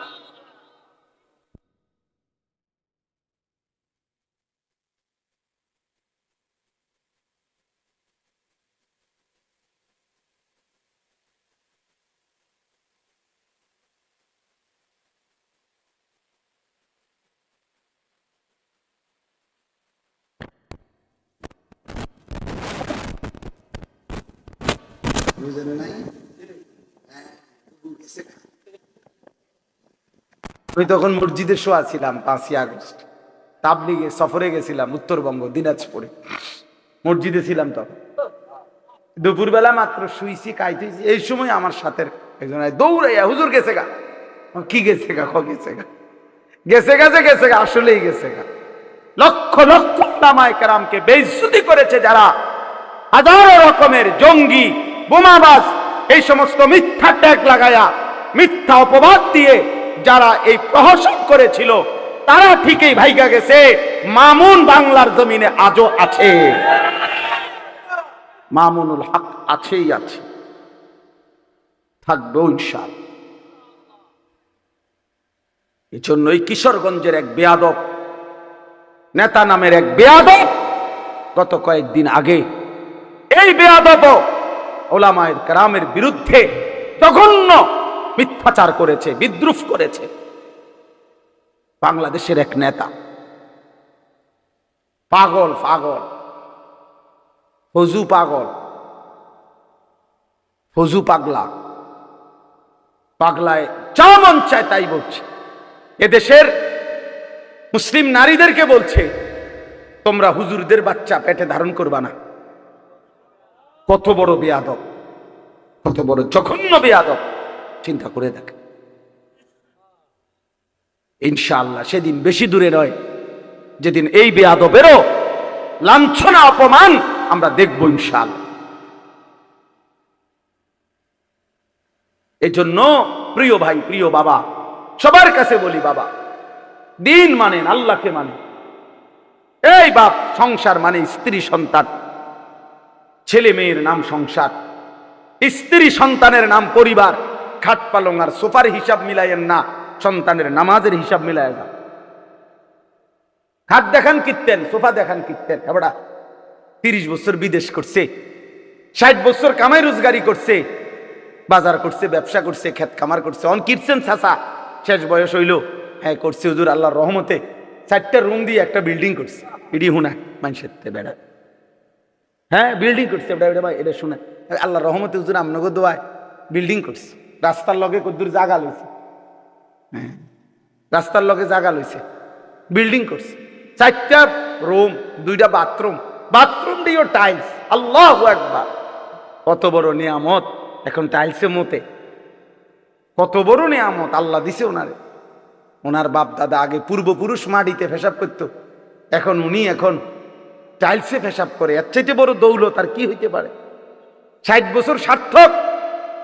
আমি তখন মসজিদে শোয়া ছিলাম 5ই আগস্ট, তাবলিগে সফরে গেছিলাম উত্তরবঙ্গ দিনাজপুরে, মসজিদে ছিলাম তখন। দুপুরবেলা মাত্র শুইছি, খাইতেছি, এই সময় আমার সাথে একজন দৌড়াইয়া, হুজুর গেছে গা। কি গেছে গা? গেছে গা, গেছে গা, যে গেছে গা, আসলেই গেছে গা। লক্ষ লক্ষ উলামায়ে কেরামকে বেইজ্জতি করেছে যারা, হাজারো রকমের জঙ্গি, বোমাবাজ, এই সমস্ত মিথ্যা ট্যাগ লাগায়া, মিথ্যা অপবাদ দিয়ে যারা এই প্রহসন করেছিল, তারা ঠিকই ভাইগা গেছে। মামুন বাংলার জমিনে আজও আছে, মামুনুল হক আছেই আছে, থাকবে ইনশাআল্লাহ। এই জন্যই কিশোরগঞ্জের এক বেয়াদব নেতা নামের এক বেয়াদব গত কয়েকদিন আগে, এই বেয়াদব উলামায়ে কেরামের বিরুদ্ধে জঘন্য মিথ্যাচার করেছে, বিদ্রুপ করেছে। বাংলাদেশের এক নেতা, পাগল পাগল, ফজু পাগল, ফজু পাগলা, পাগলায় যা মন চায় তাই বলছে। এদেশের মুসলিম নারীদেরকে বলছে, তোমরা হুজুরদের বাচ্চা পেটে ধারণ করবা না। কত বড় বেয়াদব, কত বড় জঘন্য বেয়াদব, চিন্তা করে দেখ। ইনশাআল্লাহ সেদিন বেশি দূরে নয়, যেদিন এই বেয়াদবেরও লাঞ্ছনা অপমান আমরা দেখব ইনশাআল্লাহ। এই জন্য প্রিয় ভাই, প্রিয় বাবা, সবার কাছে বলি, বাবা দিন মানেন, আল্লাহকে মানেন। এই বাপ, সংসার মানে স্ত্রী সন্তান, ছেলে মেয়ের নাম সংসার, স্ত্রী সন্তানের নাম পরিবার। খাট পালং আর সোফার হিসাব মিলাইয়েন না, সন্তানের নামাজের হিসাব মিলায় না। খাট দেখান কিনতেন, সোফা দেখান কিনতেন, এবারে 30 বছর বিদেশ করছে, 60 বছর কামাই রোজগারি করছে, বাজার করছে, ব্যবসা করছে, ক্ষেত খামার করছে। অন কিনছেন চাচা, শেষ বয়স হইল, হ্যাঁ করছে হুজুর আল্লাহর রহমতে 4টা রুম দিয়ে একটা বিল্ডিং করছে। ইডি হুনা মানুষের বেড়া, হ্যাঁ বিল্ডিং করছে, এটা শুনে আল্লাহর রহমতে হুজুর আমনগো দোয়ায় বিল্ডিং করছে। রাস্তার লগে কদ্দুর জায়গা লইছে, হ্যাঁ রাস্তার লগে জায়গা লইছে, বিল্ডিং করছে। 4টা রুম, 2টা বাথরুম, বাথরুম দিয়েও টাইলস। আল্লাহু আকবার, কত বড় নিয়ামত। এখন টাইলসে মতে, কত বড় নিয়ামত আল্লাহ দিছে ওনারে। ওনার বাপ দাদা আগে পূর্বপুরুষ মাটিতে পেশাব করত, এখন উনি এখন টাইলসে পেশাব করে। এর চাইতে বড় দৌলত আর কি হইতে পারে? 60 বছর সার্থক,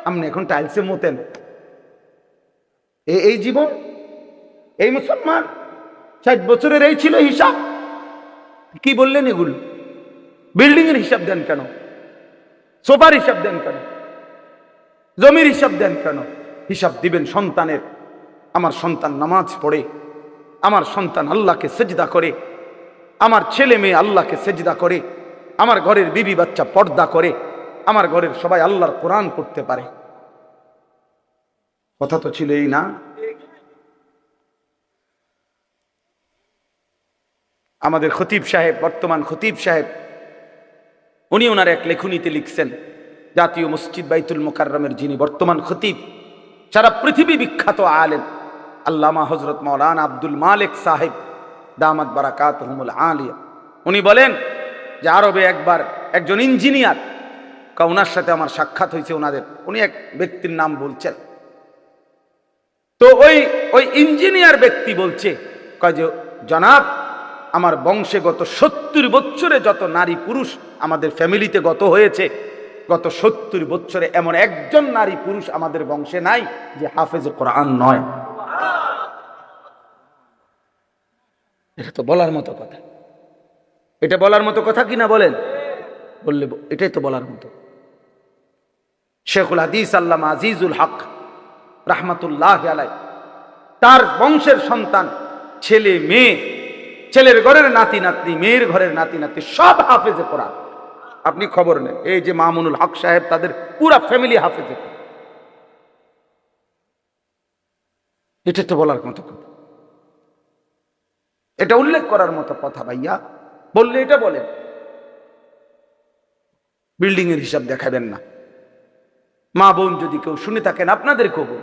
আপনি এখন টাইলসে মতেন। এই জীবন, এই মুসলমান, 60 বছরের এই ছিল হিসাব। কি বললেন এগুলো? বিল্ডিং এর হিসাব দেন কেন? সোফার হিসাব দেন কেন? জমির হিসাব দেন কেন? হিসাব দিবেন সন্তানের। আমার সন্তান নামাজ পড়ে, আমার সন্তান আল্লাহকে সেজদা করে, আমার ছেলে মেয়ে আল্লাহকে সেজদা করে, আমার ঘরের বিবি বাচ্চা পর্দা করে, আমার ঘরের সবাই আল্লাহর কোরআন পড়তে পারে। কথা তো ছিল এই না? আমাদের খতিব সাহেব, বর্তমান খতিব সাহেব, উনি ওনার এক লেখনীতে লিখছেন, জাতীয় মসজিদ বাইতুল মুকাররমের যিনি বর্তমান খতিব, সারা পৃথিবী বিখ্যাত আলেম আল্লামা হযরত মাওলানা আব্দুল মালিক সাহেব দামাত বারাকাতুহুমুল আলিয়া, উনি বলেন যে আরবে একবার একজন ইঞ্জিনিয়ার, ওনার সাথে আমার সাক্ষাৎ হয়েছে ওনাদের, উনি এক ব্যক্তির নাম বলছেন। তো ওই ইঞ্জিনিয়ার ব্যক্তি বলছে, কয় যে জনাব, আমার বংশে গত 70 বছরে যত নারী পুরুষ আমাদের ফ্যামিলিতে গত হয়েছে, গত 70 বছরে এমন একজন নারী পুরুষ আমাদের বংশে নাই যে হাফেজে কোরআন নয়। এটা তো বলার মতো কথা, এটা বলার মতো কথা কিনা বলেন? বললে এটাই তো বলার মতো। শেখুল হাদিস আল্লামা আজিজুল হক রাহমাতুল্লাহ আলাইহি, তার বংশের সন্তান, ছেলে মেয়ে, ছেলের ঘরের নাতি নাতনি, মেয়ের ঘরের নাতি নাতনি সব হাফেজে কোরআন। আপনি খবর নেন, এই যে মামুনুল হক সাহেব, তাদের পুরা ফ্যামিলি হাফেজে কোরআন। এটা তো বলার মতো কথা, এটা উল্লেখ করার মতো কথা। ভাইয়া বললে এটা বলেন, বিল্ডিং এর হিসাব দেখাবেন না। মা বোন যদি কেউ শুনে থাকেন, আপনাদের খবর।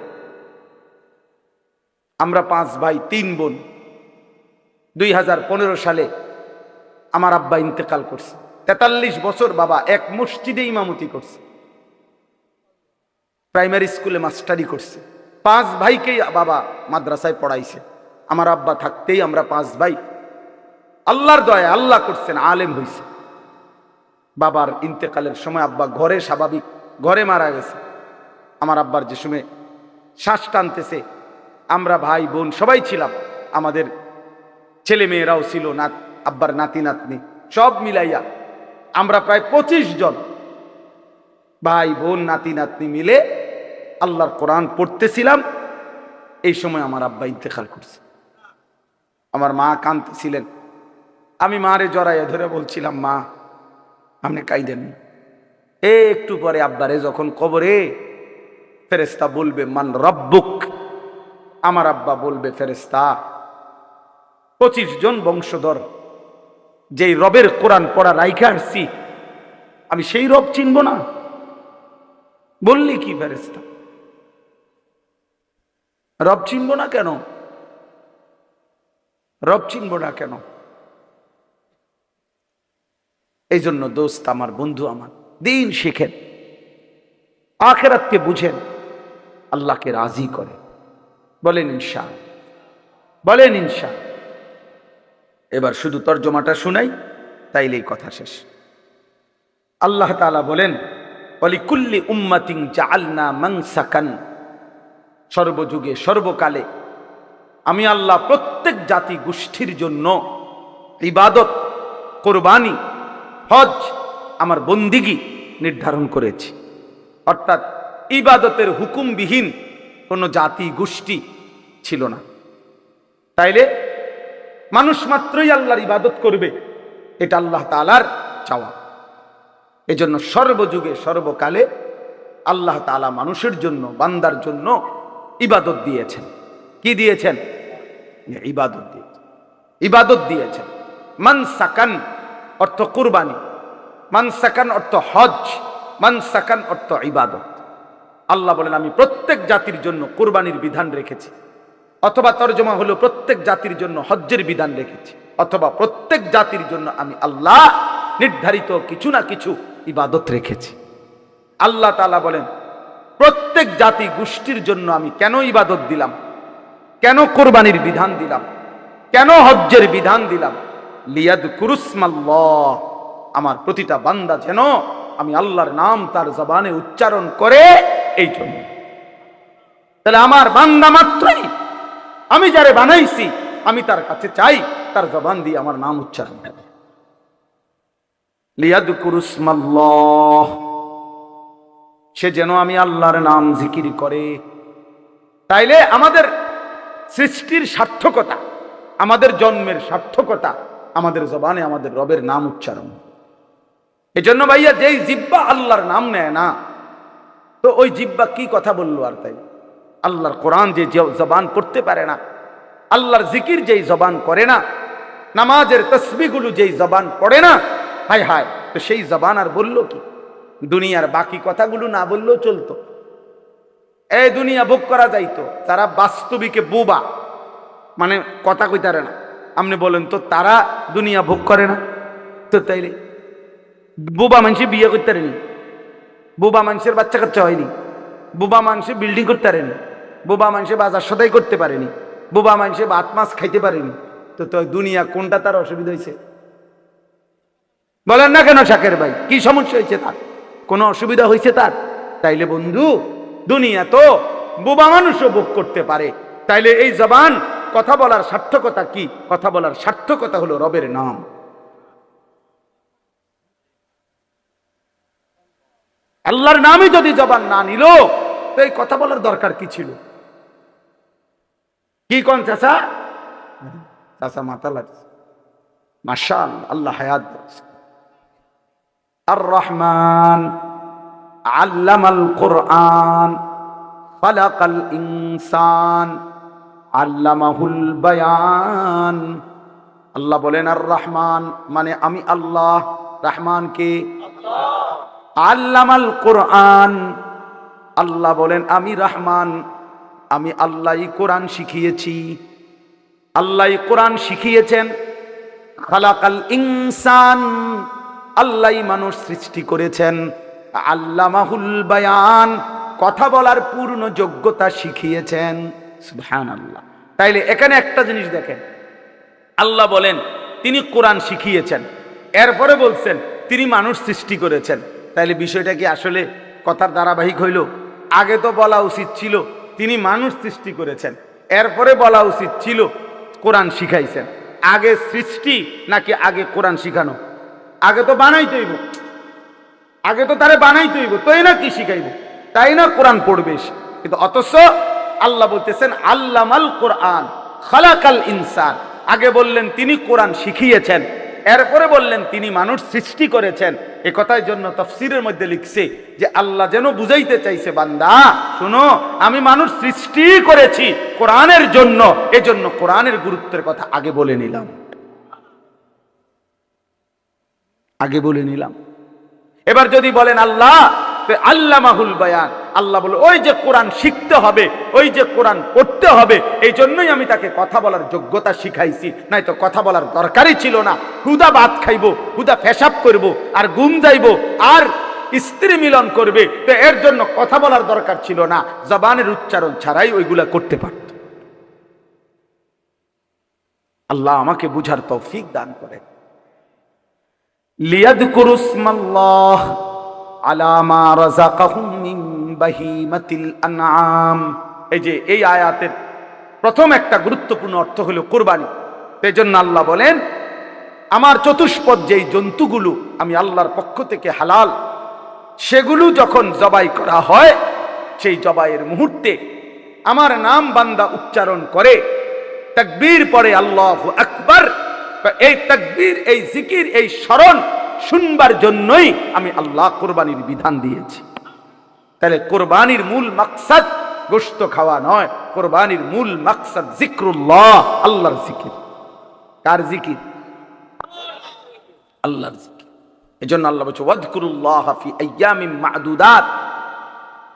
আমরা 5 ভাই 3 বোন। 2015 সালে আমার আব্বা ইন্তেকাল করছে। 43 বছর বাবা এক মসজিদে ইমামতি করছে, প্রাইমারি স্কুলে মাস্টারি করছে। 5 ভাইকেই বাবা মাদ্রাসায় পড়াইছে। আমার আব্বা থাকতেই আমরা 5 ভাই আল্লাহর দয়া আল্লাহ করছেন আলেম হইছে। বাবার ইন্তেকালের সময় আব্বা ঘরে, স্বাভাবিক ঘরে মারা গেছে। আমার আব্বার যে সময় শ্বাস টানতেছে, আমরা ভাই বোন সবাই ছিলাম, আমাদের ছেলে মেয়েরাও ছিল, আব্বার নাতি নাতনি সব মিলাইয়া আমরা প্রায় 25 জন ভাই বোন নাতি নাতনি মিলে আল্লাহর কোরআন পড়তেছিলাম। এই সময় আমার আব্বা ইন্তেকাল করছে। আমার মা কাঁদতেছিলেন। আমি মারে জড়াইয়া ধরে বলছিলাম, মা আপনি কাইদেন। একটু পরে আব্বারে যখন কবরে, ফেরেশতা বলবে মান রব্বুক, আমার আব্বা বলবে ফেরেশতা 25 জন বংশধর যেই রবের কোরআন পড়া রাইখা আসছি, আমি সেই রব চিনব না? বললি কি ফেরেশতা? রব চিনব না কেন? রব চিনব না কেন? এই জন্য দোস্ত আমার, বন্ধু আমার, দিন শিখেন, আখিরাতকে বুঝেন, আল্লাহকে রাজি করে। বলেন ইনশাআল্লাহ, বলেন ইনশাআল্লাহ। এবার শুধু তর্জমাটা শুনাই, তাইলেই কথা শেষ। আল্লাহ তাআলা বলেন, ওয়ালিকুল্লি উম্মাতিন জাআলনা মানসাকান, সর্বযুগে সর্বকালে আমি আল্লাহ প্রত্যেক জাতি গোষ্ঠীর জন্য ইবাদত, কোরবানি, হজ, আমার বন্দিগি নির্ধারণ করেছি। অর্থাৎ ইবাদতের হুকুমবিহীন কোন জাতি গোষ্ঠী ছিল না। তাইলে মানুষ মাত্রই আল্লাহর ইবাদত করবে, এটা আল্লাহ তাআলার চাওয়া। এজন্য সর্বযুগে সর্বকালে আল্লাহ তাআলা মানুষের জন্য, বান্দার জন্য ইবাদত দিয়েছেন। কি দিয়েছেন? ইবাদত দিয়েছেন, ইবাদত দিয়েছেন। মানসাকান অর্থ কুরবানি, মানসাকান অর্থ হজ, মানসাকান অর্থ ইবাদত। আল্লাহ বলেন আমি প্রত্যেক জাতির জন্য কুরবানির বিধান রেখেছি, অথবা তরজমা হলো প্রত্যেক জাতির জন্য হজ্জের বিধান রেখেছি, অথবা প্রত্যেক জাতির জন্য আমি আল্লাহ নির্ধারিত কিছু না কিছু ইবাদত রেখেছি। আল্লাহ তাআলা বলেন প্রত্যেক জাতি গোষ্ঠীর জন্য আমি কেন ইবাদত দিলাম, কেন কোরবানির বিধান দিলাম, কেন হজ্জের বিধান দিলাম? লিয়াযকুরুসমাল্লাহ, আমার প্রতিটা বান্দা যেন আমি আল্লাহর নাম তার জবানে উচ্চারণ করে। এই জন্য তাহলে আমার বান্দা মাত্রই, আমি যারে বানাইছি, আমি তার কাছে চাই তার জবান দিয়ে আমার নাম উচ্চারণ করে। লিয়াযকুরুসমাল্লাহ, সে যেন আমি আল্লাহর নাম জিকির করে। তাইলে আমাদের সৃষ্টির সার্থকতা, আমাদের জন্মের সার্থকতা আমাদের জবানে আমাদের রবের নাম উচ্চারণ। এজন্য ভাইয়া যেই জিহ্বা আল্লাহর নাম নেয় না, তো ওই জিহ্বা কি কথা বললো? আর তাই আল্লাহর কোরআন যে জবান পড়তে পারে না, আল্লাহর জিকির যেই জবান করে না, নামাজের তসবিহগুলো যেই জবান পড়ে না, হায় হায়, তো সেই জবান আর বললো কি? দুনিয়ার বাকি কথাগুলো না বললেও চলতো। এই দুনিয়া ভোগ করা যাইতো। তারা বাস্তবিকে বোবা, মানে কথা কইতারে না। আপনি বলেন তো তারা দুনিয়া ভোগ করে না? তো তাইলে বোবা মানুষে বিয়ে করতে পারেনি, বোবা মানুষের বাচ্চা কাচ্চা হয়নি, বোবা মানুষে বিল্ডিং করতে পারেনি, বোবা মানুষে বাজার সদাই করতে পারেনি, বোবা মানুষে ভাত মাছ খাইতে পারেনি। তো তো দুনিয়া কোনটা তার অসুবিধা হয়েছে? বলেন না কেন শাকের ভাই, কি সমস্যা হয়েছে তার? কোনো অসুবিধা হয়েছে তার? তাইলে বন্ধু, দুনিয়া তো বোবা মানুষও ভোগ করতে পারে। তাইলে এই জবান কথা বলার সার্থকতা কি? কথা বলার সার্থকতা হলো রবের নাম। আল্লাহর নামই যদি জবান না নিল, তো এই কথা বলার দরকার কি ছিল? কি কোন চাচা? চাচা মাথা লাগছে। মাশাআল্লাহ, আল্লাহ হায়াত দিয়েছে। আর রহমান আল্লামাল কোরআন খালাকাল ইনসান আল্লামাহুল বায়ান। আল্লাহ বলেন আর রহমান মানে আমি আল্লাহ। রহমান কে? আল্লামাল কোরআন, আল্লাহ বলেন আমি রহমান, আমি আল্লাহই কোরআন শিখিয়েছি। আল্লাহই কোরআন শিখিয়েছেন। খালাকাল ইনসান, আল্লাহই মানুষ সৃষ্টি করেছেন। আল্লামাহুল বায়ান, কথা বলার পূর্ণ যোগ্যতা শিখিয়েছেন। সুবহানাল্লাহ। তাইলে এখানে একটা জিনিস দেখেন, আল্লাহ বলেন তিনি কোরআন শিখিয়েছেন, এরপরে বলছেন তিনি মানুষ সৃষ্টি করেছেন। তাইলে বিষয়টা কি আসলে কথার ধারাবাহিক হইল? আগে তো বলা উচিত ছিল তিনি মানুষ সৃষ্টি করেছেন, এরপরে বলা উচিত ছিল কোরআন শিখাইছেন। আগে সৃষ্টি নাকি আগে কোরআন শিখানো? আগে তো বানাইতে হইব, আগে তো তারে বানাইতে হইব, তাই না কি শিখাইব, তাই না কোরআন পড়বে। কিন্তু অথচ আল্লাহ বলতেছেন আল্লামাল কোরআন খালাকাল ইনসান। আগে বললেন তিনি কোরআন শিখিয়েছেন, এরপরে বললেন তিনি মানুষ সৃষ্টি করেছেন। এ কথার জন্য তাফসীরের মধ্যে লিখছে যে আল্লাহ যেন বুঝাইতে চাইছে, বান্দা শুনো, আমি মানুষ সৃষ্টি করেছি কোরআনের জন্য, এজন্য কোরআনের গুরুত্বের কথা আগে বলে নিলাম, আগে বলে নিলাম। এবার যদি বলেন আল্লাহ আল্লামাহুল বায়ান, আল্লাহ বলে ওই যে কোরআন শিখতে হবে, ওই যে কোরআন পড়তে হবে, এই জন্যই আমি তাকে কথা বলার যোগ্যতা শিখাইছি, নাই তো কথা বলার দরকারই ছিল না। হুদা ভাত খাইব, হুদা পেশাব করব, আর ঘুম যাইব, আর স্ত্রী মিলন করবে, তো এর জন্য কথা বলার দরকার ছিল না, জবানের উচ্চারণ ছাড়াই ওইগুলা করতে পারত। আল্লাহ আমাকে বুঝার তৌফিক দান করে। লিয়াযকুরুসমাল্লাহ আলা মা রাযাকাহুম মিন বাহিমাতিল আনআম। এই যে এই আয়াতের প্রথম একটা গুরুত্বপূর্ণ অর্থ হলো কুরবানি। এজন্য আল্লাহ বলেন আমার চতুষ্পদ যেই জন্তুগুলো আমি আল্লাহর পক্ষ থেকে হালাল, সেগুলো যখন জবাই করা হয়, সেই জবাইয়ের মুহূর্তে আমার নাম বান্দা উচ্চারণ করে, তাকবীর পড়ে আল্লাহু আকবার, এই তাকবীর, এই জিকির, এই স্মরণ শুনবার জন্যই আমি আল্লাহ কোরবানির বিধান দিয়েছি। তাহলে কোরবানির মূল মাকসাদ গোশত খাওয়া নয়, কোরবানির মূল মাকসাদ জিক্রুল্লাহ, আল্লাহর জিকির। কার জিকির? আল্লাহর জিকির। এজন্য আল্লাহ বলছে ওয়াযকুরুল্লাহ ফি আইয়ামিন মা'দুদাত,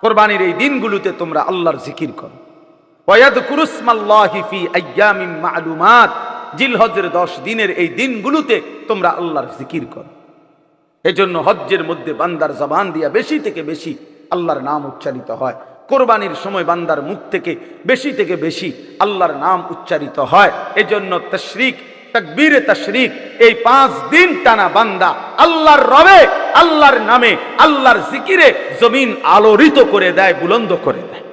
কোরবানির এই দিনগুলোতে তোমরা আল্লাহর জিকির করো। ওয়াযকুরুসমাল্লাহি ফি আইয়ামিন মা'লুমাত, জিলহজের 10 দিনের এই দিনগুলোতে তোমরা আল্লাহর জিকির করো। এজন্য হজ্জের মধ্যে বান্দার জবান দিয়া বেশি থেকে বেশি আল্লাহর নাম উচ্চারিত হয়। কোরবানির সময় বান্দার মুখ থেকে বেশি আল্লাহর নাম উচ্চারিত হয়। এজন্য তাশরিক, তাকবীরে তাশরিক, এই 5 দিন টানা বান্দা আল্লাহর রবে, আল্লাহর নামে, আল্লাহর জিকিরে জমিন আলোড়িত করে দেয়, বুলন্দ করে দেয়।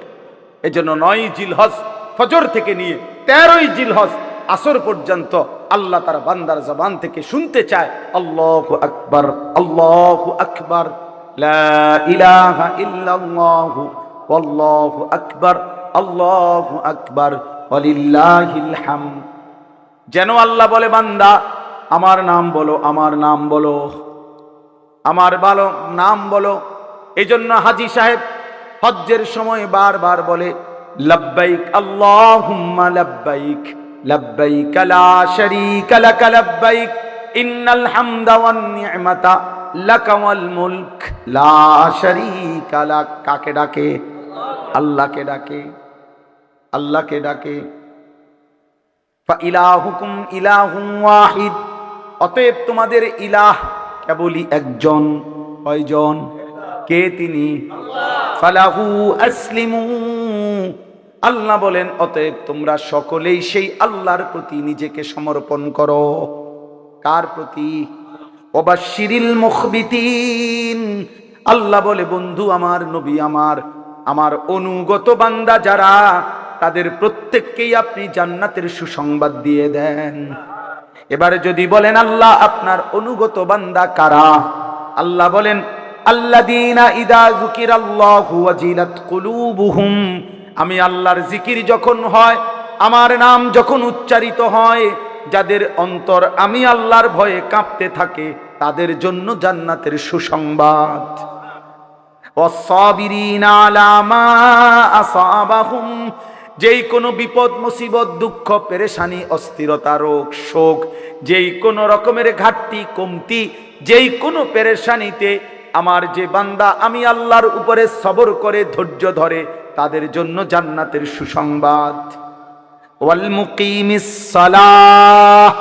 এজন্য 9 জিলহজ ফজর থেকে নিয়ে 13 জিলহজ আসর পর্যন্ত আল্লাহ তার বান্দার জবান থেকে শুনতে চায় আল্লাহু আকবার, আল্লাহু আকবার, লা ইলাহা ইল্লাল্লাহু ওয়াল্লাহু আকবার, আল্লাহু আকবার, ওয়ালিল্লাহিল হামদ। যেন আল্লাহ বলে বান্দা আমার নাম বলো, আমার নাম বলো, আমার ভালো নাম বলো। এজন্য হাজী সাহেব হজ্জের সময় বারবার বলে লাব্বাইক আল্লাহুম্মা লাব্বাইক, লাব্বাইক লা শারীকা লাক লাব্বাইক, ইন্নাল হামদা ওয়ান নি'মাতা লাকা ওয়াল মুলক লা শারীকা লাক। কাকে ডাকে? আল্লাহকে ডাকে, আল্লাহকে ডাকে। ফা ইলাহুকুম ইলাহুন ওয়াহিদ, অতএব তোমাদের ইলাহ কেবলই একজন। কয়জন? কে তিনি? ফালাহু আসলিমু, আল্লাহ বলেন অতএব তোমরা সকলেই সেই আল্লাহর প্রতি নিজেকে সমর্পণ করো। কার প্রতি? ওয়াবাশশিরিল মুখবিতিন, আল্লাহ বলে বন্ধু আমার, নবী আমার, আমার অনুগত বান্দা যারা, তাদের প্রত্যেককেই আপনি জান্নাতের সুসংবাদ দিয়ে দেন। এবারে যদি বলেন আল্লাহ আপনার অনুগত বান্দা কারা? আল্লাহ বলেন আল্লাযীনা ইযা যুকিরাল্লাহু ওয়াজিলাত কুলুবুহুম, আমি আল্লাহর জিকির যখন হয়, আমার নাম যখন উচ্চারিত হয়, যাদের অন্তর আমি আল্লাহর ভয়ে কাঁপতে থাকে, তাদের জন্য জান্নাতের সুসংবাদ। ওয়াস-সাবিরিনা আলা মা আসাবাহুম, যেই কোনো বিপদ মুসিবত, দুঃখ, পেরেশানি, অস্থিরতা, রোগ, শোক, যেই কোনো রকমের ঘাটতি কমতি, যেই কোনো পেরেশানিতে আমার যে বান্দা আমি আল্লাহর উপরে সবর করে ধৈর্য ধরে তাদের জন্য জান্নাতের সুসংবাদ। ওয়াল মুকিমিস সালাহ,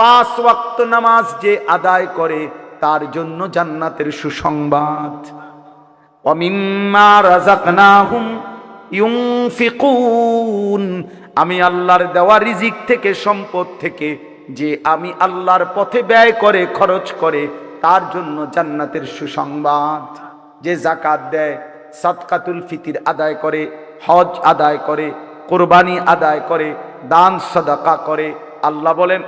5 ওয়াক্ত নামাজ যে আদায় করে তার জন্য জান্নাতের সুসংবাদ। ওয়া মিম্মা রাযাকনাহুম ইউনফিকুন, আমি আল্লাহর দেওয়া রিজিক থেকে, সম্পদ থেকে যে আমি আল্লাহর পথে ব্যয় করে, খরচ করে, তার জন্য জান্নাতের সুসংবাদ। যে যাকাত দেয়, সাদকাতুল ফিতির আদায় করে, হজ আদায় করে, কোরবানি আদায় করে, দান সাদাকা করে, আল্লাহ বলেন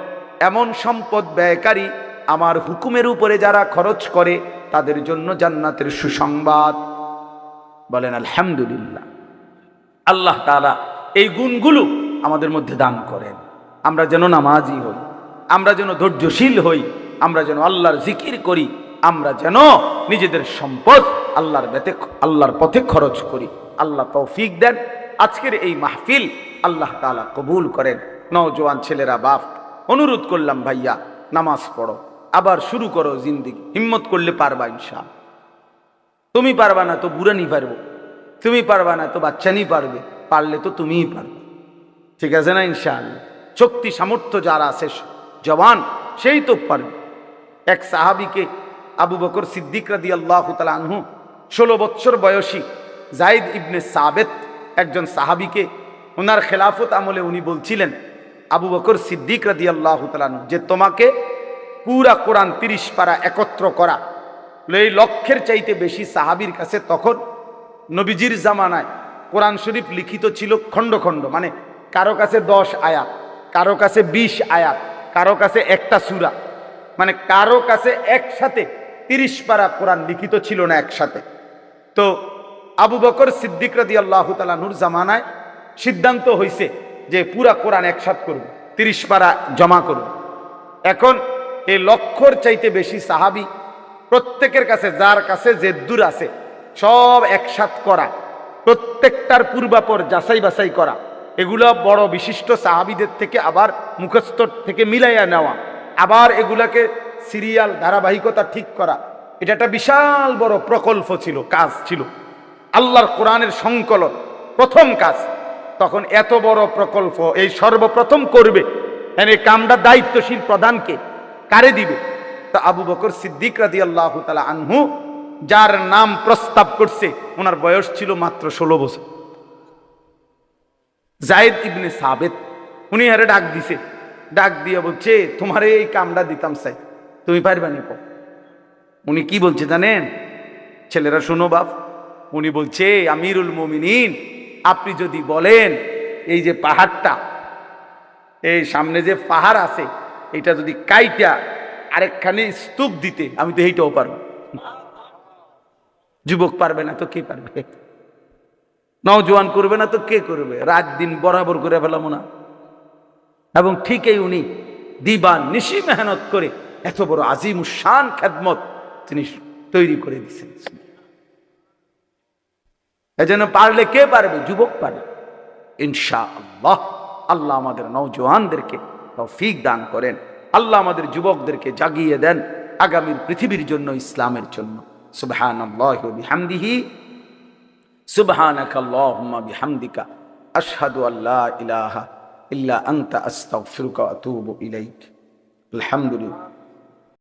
এমন সম্পদ ব্যয়কারী আমার হুকুমের উপরে যারা খরচ করে তাদের জন্য জান্নাতের সুসংবাদ। বলেন আলহামদুলিল্লাহ। আল্লাহ তাআলা এই গুণগুলো আমাদের মধ্যে দান করেন। আমরা যেন নামাজি হই, আমরা যেন ধৈর্যশীল হই, আমরা যেন আল্লাহর জিকির করি, আমরা যেন নিজেদের সম্পদ আল্লাহর পথে খরচ করি। আল্লাহ তৌফিক দেন। আজকের এই মাহফিল আল্লাহ তাআলা কবুল করেন। নওজোয়ান ছেলেরা, বাপ, অনুরোধ করলাম ভাইয়া নামাজ পড়ো, আবার শুরু করো জিন্দেগি। হিম্মত করলে পারবা ইনশাআল্লাহ। তুমি পারবা না তো বুড়ানি পারবো, তুমি পারবা না তো বাচ্চানি পারবে, পারলে তো তুমিই পারবে। ঠিক আছে না? ইনশাআল্লাহ। শক্তি সামর্থ্য যার আছে জওয়ান, সেই তো পারবে। এক সাহাবীকে আবু বকর সিদ্দিক রাদিয়াল্লাহু তাআলা আনহু, 16 বছর বয়সী যায়েদ ইবনে সাবেত একজন সাহাবীকে ওনার খেলাফত আমলে উনি বলছিলেন, আবু বকর সিদ্দিক রাদিয়াল্লাহু তাআলা আনহু, যে তোমাকে পুরা কোরআন 30 পারা একত্র করা। এই লক্ষ্যের চাইতে বেশি সাহাবীর কাছে তখন নবীজির জামানায় কোরআন শরীফ লিখিত ছিল খণ্ড খণ্ড, মানে কারো কাছে 10 আয়াত, কারো কাছে 20 আয়াত, কারো কাছে একটা সূরা, মানে কারো কাছে একসাথে 30 পারা কোরআন লিখিত ছিল না একসাথে। তো আবু বকর সিদ্দিক রাদিয়াল্লাহু তাআলা নূর জামানায় সিদ্ধান্ত হয়েছে যে পুরা কোরআন একসাথ করব, 30 পারা জমা করব। এখন এই লক্ষর চাইতে বেশি সাহাবী, প্রত্যেকের কাছে যার কাছে যে দূর আছে সব একসাথ করা, প্রত্যেকটার পূর্বাপর যাচাই বাছাই করা, এগুলো বড় বিশিষ্ট সাহাবীদের থেকে আবার মুখস্থ থেকে মিলাইয়া নেওয়া, আবার এগুলাকে সিরিয়াল ধারাবাহিকতা ঠিক করা, এটা একটা বিশাল বড় প্রকল্প ছিল, কাজ ছিল। আল্লাহর কোরআনের সংকলন প্রথম কাজ। তখন এত বড় প্রকল্প এই সর্বপ্রথম করবে, এই কামটা দায়িত্বশীল প্রধানকে কারে দিবে? তা আবু বকর সিদ্দিক রাদিয়াল্লাহু তাআলা আনহু, যার নাম প্রস্তাব করছে, ওনার বয়স ছিল মাত্র 16 বছর। যায়েদ ইবনে সাবেত, উনি আরে ডাক দিছে, ডাক দিয়ে বলছে তোমার এই কামটা দিতাম চাই, তুমি পারবা নি? উনি কি বলছে জানেন? ছেলেরা শোনো বাপ, উনি বলছে আমিরুল মুমিনিন, আপনি যদি বলেন এই যে পাহাড়টা, এই সামনে যে পাহাড় আছে, এটা যদি কাইটা আরেকখানে স্তূপ দিতে, আমি তো এইটাও পারবো। যুবক পারবে না তো কে পারবে? নওজোয়ান করবে না তো কে করবে? রাত দিন বরাবর করে ফেলাম না। এবং ঠিকই উনি দিবান নিশি মেহনত করে এত বড় আজিমুশান খেদমত তিনি তৈরি করে দিচ্ছেন। এজন্য পারলে কে পারবে? যুবক পারবে ইনশাআল্লাহ। আল্লাহ আমাদের নওজোয়ানদেরকে তৌফিক দান করেন। আল্লাহ আমাদের যুবকদেরকে জাগিয়ে দেন আগামীর পৃথিবীর জন্য, ইসলামের জন্য। সুবহানাল্লাহি ওয়া বিহামদিহি, সুবহানাকাল্লাহুম্মা বিহামদিকা, আশহাদু আল্লা ইলাহা ইল্লা আনতা, আস্তাগফিরুকা ওয়া আতুবু ইলাইক। আলহামদুলিল্লাহ।